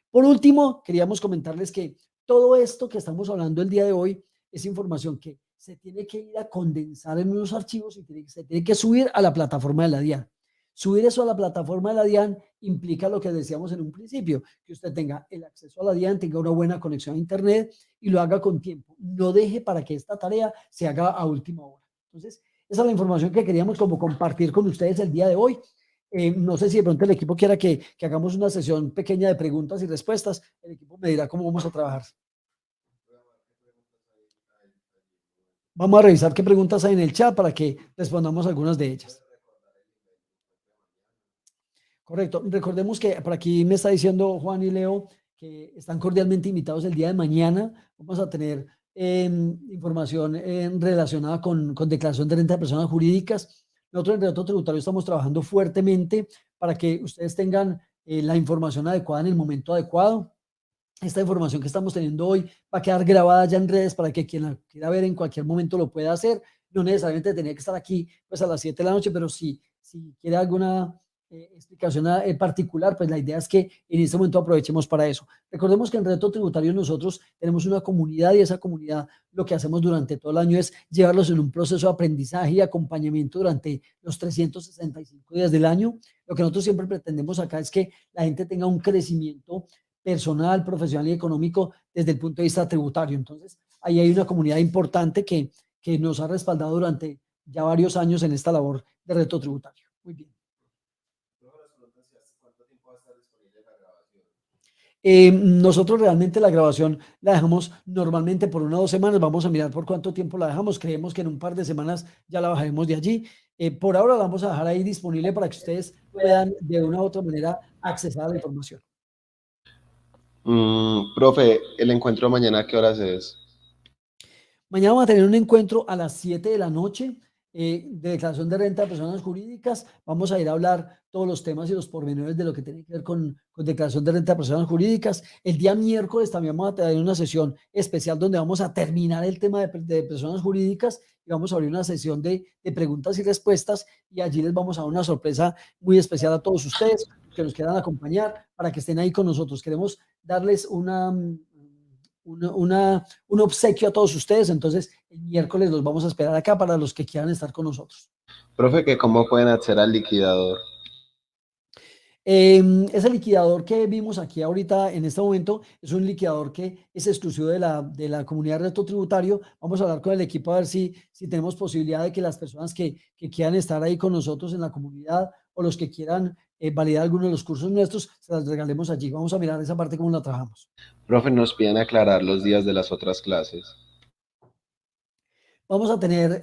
Por último, queríamos comentarles que todo esto que estamos hablando el día de hoy es información que se tiene que ir a condensar en unos archivos y se tiene que subir a la plataforma de la DIAN. Subir eso a la plataforma de la DIAN implica lo que decíamos en un principio, que usted tenga el acceso a la DIAN, tenga una buena conexión a Internet y lo haga con tiempo. No deje para que esta tarea se haga a última hora. Entonces, esa es la información que queríamos como compartir con ustedes el día de hoy. No sé si de pronto el equipo quiera que hagamos una sesión pequeña de preguntas y respuestas. El equipo me dirá cómo vamos a trabajar. Vamos a revisar qué preguntas hay en el chat para que respondamos algunas de ellas. Correcto. Recordemos que por aquí me está diciendo Juan y Leo que están cordialmente invitados el día de mañana. Vamos a tener información relacionada con declaración de renta de personas jurídicas. Nosotros en Reto Tributario estamos trabajando fuertemente para que ustedes tengan la información adecuada en el momento adecuado. Esta información que estamos teniendo hoy va a quedar grabada ya en redes para que quien la quiera ver en cualquier momento lo pueda hacer. No necesariamente tenía que estar aquí pues a las 7 de la noche, pero si quiere alguna explicación en particular, pues la idea es que en este momento aprovechemos para eso. Recordemos que en Reto Tributario nosotros tenemos una comunidad y esa comunidad lo que hacemos durante todo el año es llevarlos en un proceso de aprendizaje y acompañamiento durante los 365 días del año. Lo que nosotros siempre pretendemos acá es que la gente tenga un crecimiento personal, profesional y económico desde el punto de vista tributario. Entonces, ahí hay una comunidad importante que nos ha respaldado durante ya varios años en esta labor de Reto Tributario. Muy bien. Nosotros realmente la grabación la dejamos normalmente por 1 o 2 semanas. Vamos a mirar por cuánto tiempo la dejamos. Creemos que en un par de semanas ya la bajaremos de allí. Por ahora la vamos a dejar ahí disponible para que ustedes puedan de una u otra manera acceder a la información. Profe, ¿el encuentro mañana a qué horas es? Mañana vamos a tener un encuentro a las 7 de la noche de declaración de renta de personas jurídicas. Vamos a ir a hablar todos los temas y los pormenores de lo que tiene que ver con declaración de renta de personas jurídicas. El día miércoles también vamos a tener una sesión especial donde vamos a terminar el tema de personas jurídicas y vamos a abrir una sesión de preguntas y respuestas y allí les vamos a dar una sorpresa muy especial a todos ustedes que nos quieran acompañar para que estén ahí con nosotros. Queremos darles un obsequio a todos ustedes. Entonces, el miércoles los vamos a esperar acá para los que quieran estar con nosotros. Profe, ¿que cómo pueden acceder al liquidador? Ese liquidador que vimos aquí ahorita en este momento es un liquidador que es exclusivo de la comunidad de reto tributario. Vamos a hablar con el equipo a ver si tenemos posibilidad de que las personas que quieran estar ahí con nosotros en la comunidad o los que quieran validar alguno de los cursos nuestros, se las regalemos allí. Vamos a mirar esa parte cómo la trabajamos. Profe, nos piden aclarar los días de las otras clases. Vamos a tener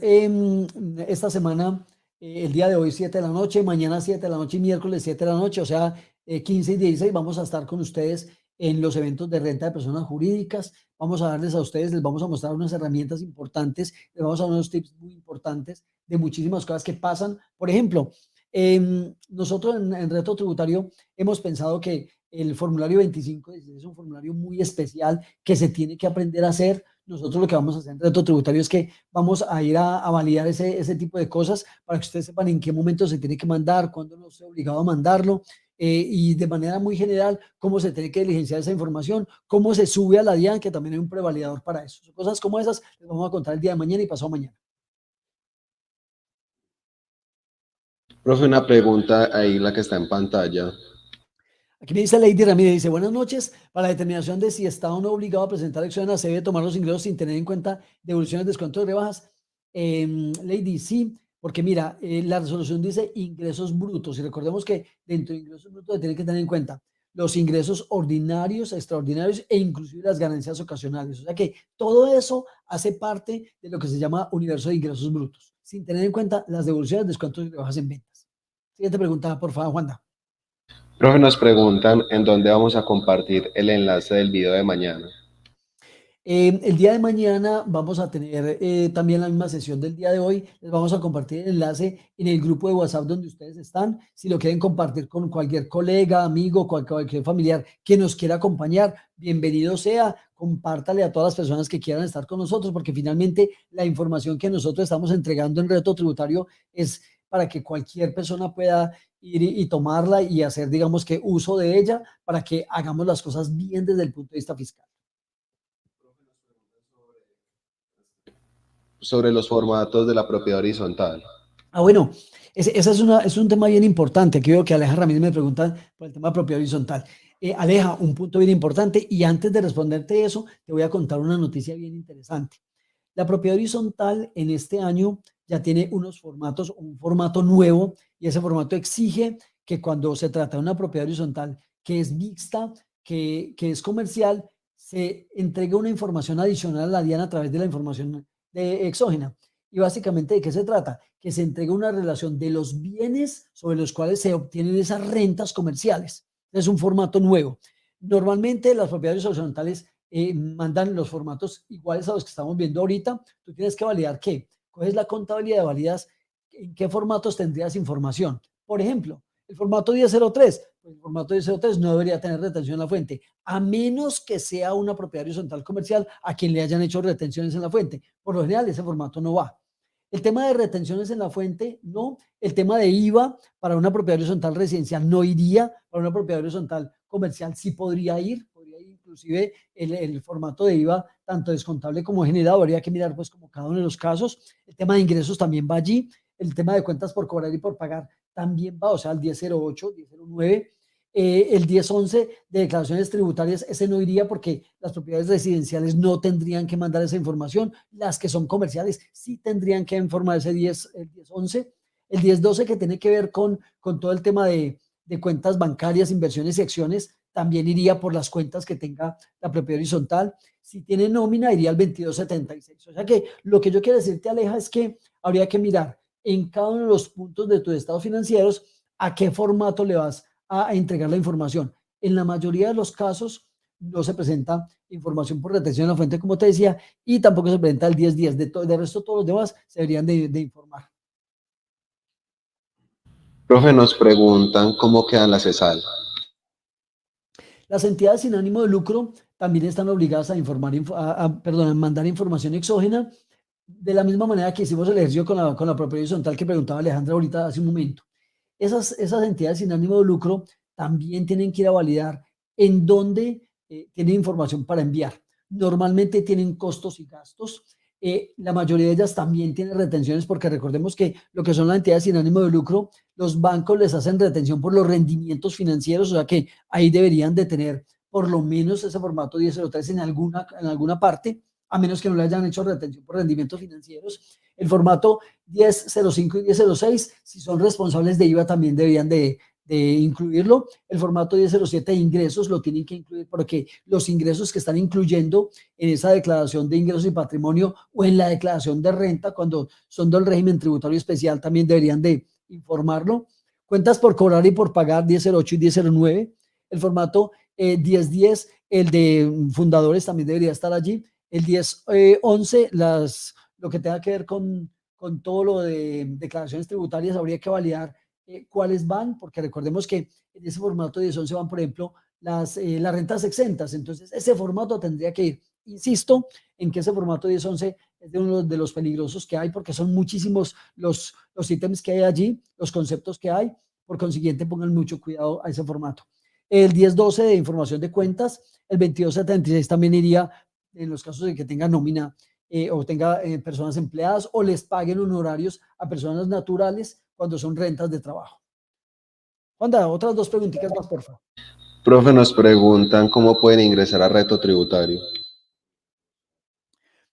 esta semana, el día de hoy 7 de la noche, mañana 7 de la noche y miércoles 7 de la noche, o sea, 15 y 16 vamos a estar con ustedes en los eventos de renta de personas jurídicas. Vamos a darles a ustedes, les vamos a mostrar unas herramientas importantes, les vamos a dar unos tips muy importantes de muchísimas cosas que pasan. Por ejemplo, nosotros en Reto Tributario hemos pensado que el formulario 25 es un formulario muy especial que se tiene que aprender a hacer. Nosotros lo que vamos a hacer en Reto Tributario es que vamos a ir a validar ese tipo de cosas para que ustedes sepan en qué momento se tiene que mandar, cuándo no estoy obligado a mandarlo y de manera muy general cómo se tiene que diligenciar esa información, cómo se sube a la DIAN, que también hay un prevalidador para eso. Cosas como esas les vamos a contar el día de mañana y pasado mañana. Profe, una pregunta ahí, la que está en pantalla. Aquí me dice Lady Ramírez, dice, buenas noches, para la determinación de si está o no obligado a presentar acciones, se debe tomar los ingresos sin tener en cuenta devoluciones, descuentos y rebajas. Lady, sí, porque mira, la resolución dice ingresos brutos y recordemos que dentro de ingresos brutos se tiene que tener en cuenta los ingresos ordinarios, extraordinarios e inclusive las ganancias ocasionales. O sea que todo eso hace parte de lo que se llama universo de ingresos brutos, sin tener en cuenta las devoluciones, descuentos y rebajas en ventas. Siguiente pregunta, por favor, Juanda. Profe, nos preguntan en dónde vamos a compartir el enlace del video de mañana. El día de mañana vamos a tener también la misma sesión del día de hoy. Les vamos a compartir el enlace en el grupo de WhatsApp donde ustedes están. Si lo quieren compartir con cualquier colega, amigo, cualquier familiar que nos quiera acompañar, bienvenido sea. Compártale a todas las personas que quieran estar con nosotros, porque finalmente la información que nosotros estamos entregando en Reto Tributario es para que cualquier persona pueda ir y tomarla y hacer, digamos que, uso de ella para que hagamos las cosas bien desde el punto de vista fiscal. Sobre los formatos de la propiedad horizontal. Bueno, ese es un tema bien importante. Aquí veo que Aleja Ramírez me pregunta por el tema de propiedad horizontal. Aleja, un punto bien importante. Y antes de responderte eso, te voy a contar una noticia bien interesante. La propiedad horizontal en este año ya tiene unos formatos, un formato nuevo, y ese formato exige que cuando se trata de una propiedad horizontal que es mixta, que es comercial, se entregue una información adicional a la DIAN a través de la información exógena. Y básicamente, ¿de qué se trata? Que se entregue una relación de los bienes sobre los cuales se obtienen esas rentas comerciales. Es un formato nuevo. Normalmente las propiedades horizontales mandan los formatos iguales a los que estamos viendo ahorita. Tú tienes que validar qué. Coges la contabilidad de validas en qué formatos tendrías información. Por ejemplo, el formato 1003. Pues el formato 1003 no debería tener retención en la fuente, a menos que sea una propiedad horizontal comercial a quien le hayan hecho retenciones en la fuente. Por lo general, ese formato no va. El tema de retenciones en la fuente, no. El tema de IVA para una propiedad horizontal residencial no iría. Para una propiedad horizontal comercial sí podría ir inclusive el formato de IVA, tanto descontable como generado, habría que mirar pues como cada uno de los casos. El tema de ingresos también va allí. El tema de cuentas por cobrar y por pagar también va, o sea, el 1008, 1009. El 1011 de declaraciones tributarias, ese no iría porque las propiedades residenciales no tendrían que mandar esa información. Las que son comerciales sí tendrían que informar ese el 1011. El 1012 que tiene que ver con todo el tema de cuentas bancarias, inversiones y acciones, también iría por las cuentas que tenga la propiedad horizontal. Si tiene nómina, iría al 2276. O sea que lo que yo quiero decirte, Aleja, es que habría que mirar en cada uno de los puntos de tus estados financieros a qué formato le vas a entregar la información. En la mayoría de los casos no se presenta información por retención en la fuente, como te decía, y tampoco se presenta el 1010. De resto, todos los demás se deberían de informar. Profe, nos preguntan cómo quedan las CESAL. Las entidades sin ánimo de lucro también están obligadas a informar, a mandar información exógena, de la misma manera que hicimos el ejercicio con la propiedad horizontal que preguntaba Alejandra ahorita hace un momento. Esas entidades sin ánimo de lucro también tienen que ir a validar en dónde tienen información para enviar. Normalmente tienen costos y gastos. La mayoría de ellas también tienen retenciones porque recordemos que lo que son las entidades sin ánimo de lucro, los bancos les hacen retención por los rendimientos financieros, o sea que ahí deberían de tener por lo menos ese formato 1003 en alguna parte, a menos que no le hayan hecho retención por rendimientos financieros. El formato 1005 y 1006, si son responsables de IVA, también deberían de incluirlo. El formato 1007 de ingresos lo tienen que incluir porque los ingresos que están incluyendo en esa declaración de ingresos y patrimonio o en la declaración de renta, cuando son del régimen tributario especial, también deberían de informarlo. Cuentas por cobrar y por pagar 1008 y 1009. El formato 1010, el de fundadores, también debería estar allí. El 1011, lo que tenga que ver con todo lo de declaraciones tributarias, habría que validar cuáles van, porque recordemos que en ese formato 1011 van, por ejemplo, las rentas exentas. Entonces, ese formato tendría que ir. Insisto en que ese formato 1011 es de uno de los peligrosos que hay, porque son muchísimos los ítems que hay allí, los conceptos que hay. Por consiguiente, pongan mucho cuidado a ese formato. El 1012 de información de cuentas, el 2276 también iría en los casos de que tenga nómina o tenga personas empleadas o les paguen honorarios a personas naturales cuando son rentas de trabajo. Juanda, otras dos preguntitas más, por favor. Profe, nos preguntan cómo pueden ingresar a Reto Tributario.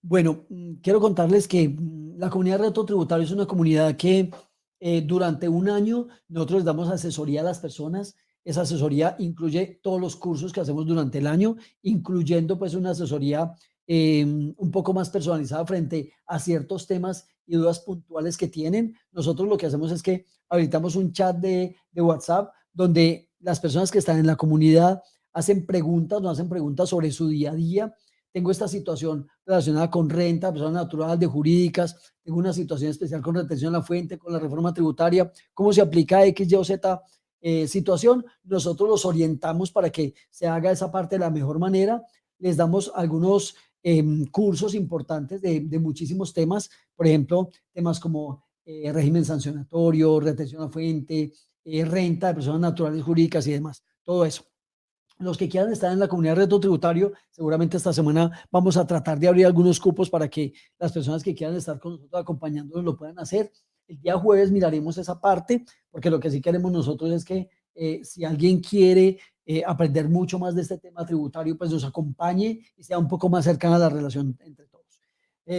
Bueno, quiero contarles que la comunidad de Reto Tributario es una comunidad que durante un año nosotros les damos asesoría a las personas Esa asesoría incluye todos los cursos que hacemos durante el año, incluyendo pues una asesoría un poco más personalizada frente a ciertos temas y dudas puntuales que tienen. Nosotros lo que hacemos es que habilitamos un chat de WhatsApp donde las personas que están en la comunidad hacen preguntas, nos hacen preguntas sobre su día a día. Tengo esta situación relacionada con renta, personas naturales, de jurídicas, tengo una situación especial con retención a la fuente, con la reforma tributaria, cómo se aplica X, Y o Z situación. Nosotros los orientamos para que se haga esa parte de la mejor manera. Les damos algunos cursos importantes de muchísimos temas, por ejemplo, temas como régimen sancionatorio, retención a fuente, renta de personas naturales jurídicas y demás, todo eso. Los que quieran estar en la comunidad de reto tributario, seguramente esta semana vamos a tratar de abrir algunos cupos para que las personas que quieran estar con nosotros acompañándonos lo puedan hacer. El día jueves miraremos esa parte, porque lo que sí queremos nosotros es que si alguien quiere aprender mucho más de este tema tributario, pues nos acompañe y sea un poco más cercana a la relación entre todos.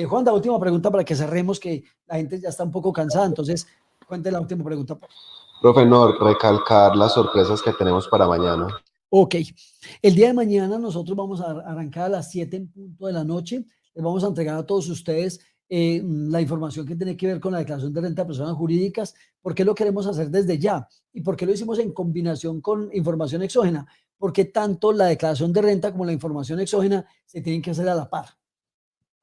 Juan, la última pregunta para que cerremos, que la gente ya está un poco cansada, entonces cuente la última pregunta. Profe, no, recalcar las sorpresas que tenemos para mañana. Ok, el día de mañana nosotros vamos a arrancar a las 7 en punto de la noche. Les vamos a entregar a todos ustedes la información que tiene que ver con la declaración de renta de personas jurídicas. ¿Por qué lo queremos hacer desde ya? ¿Y por qué lo hicimos en combinación con información exógena? Porque tanto la declaración de renta como la información exógena se tienen que hacer a la par.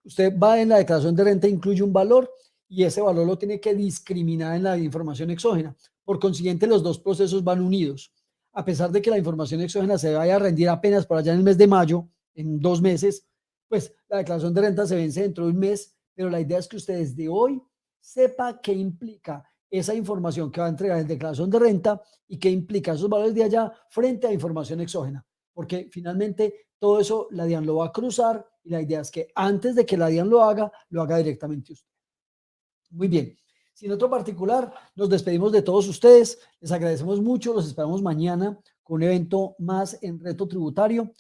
Usted va en la declaración de renta, incluye un valor y ese valor lo tiene que discriminar en la información exógena. Por consiguiente, los dos procesos van unidos. A pesar de que la información exógena se vaya a rendir apenas por allá en el mes de mayo, en 2 meses, pues la declaración de renta se vence dentro de un mes, pero la idea es que usted desde hoy sepa qué implica esa información que va a entregar en declaración de renta y qué implica esos valores de allá frente a información exógena, porque finalmente todo eso la DIAN lo va a cruzar y la idea es que antes de que la DIAN lo haga directamente usted. Muy bien. Sin otro particular, nos despedimos de todos ustedes. Les agradecemos mucho. Los esperamos mañana con un evento más en Reto Tributario.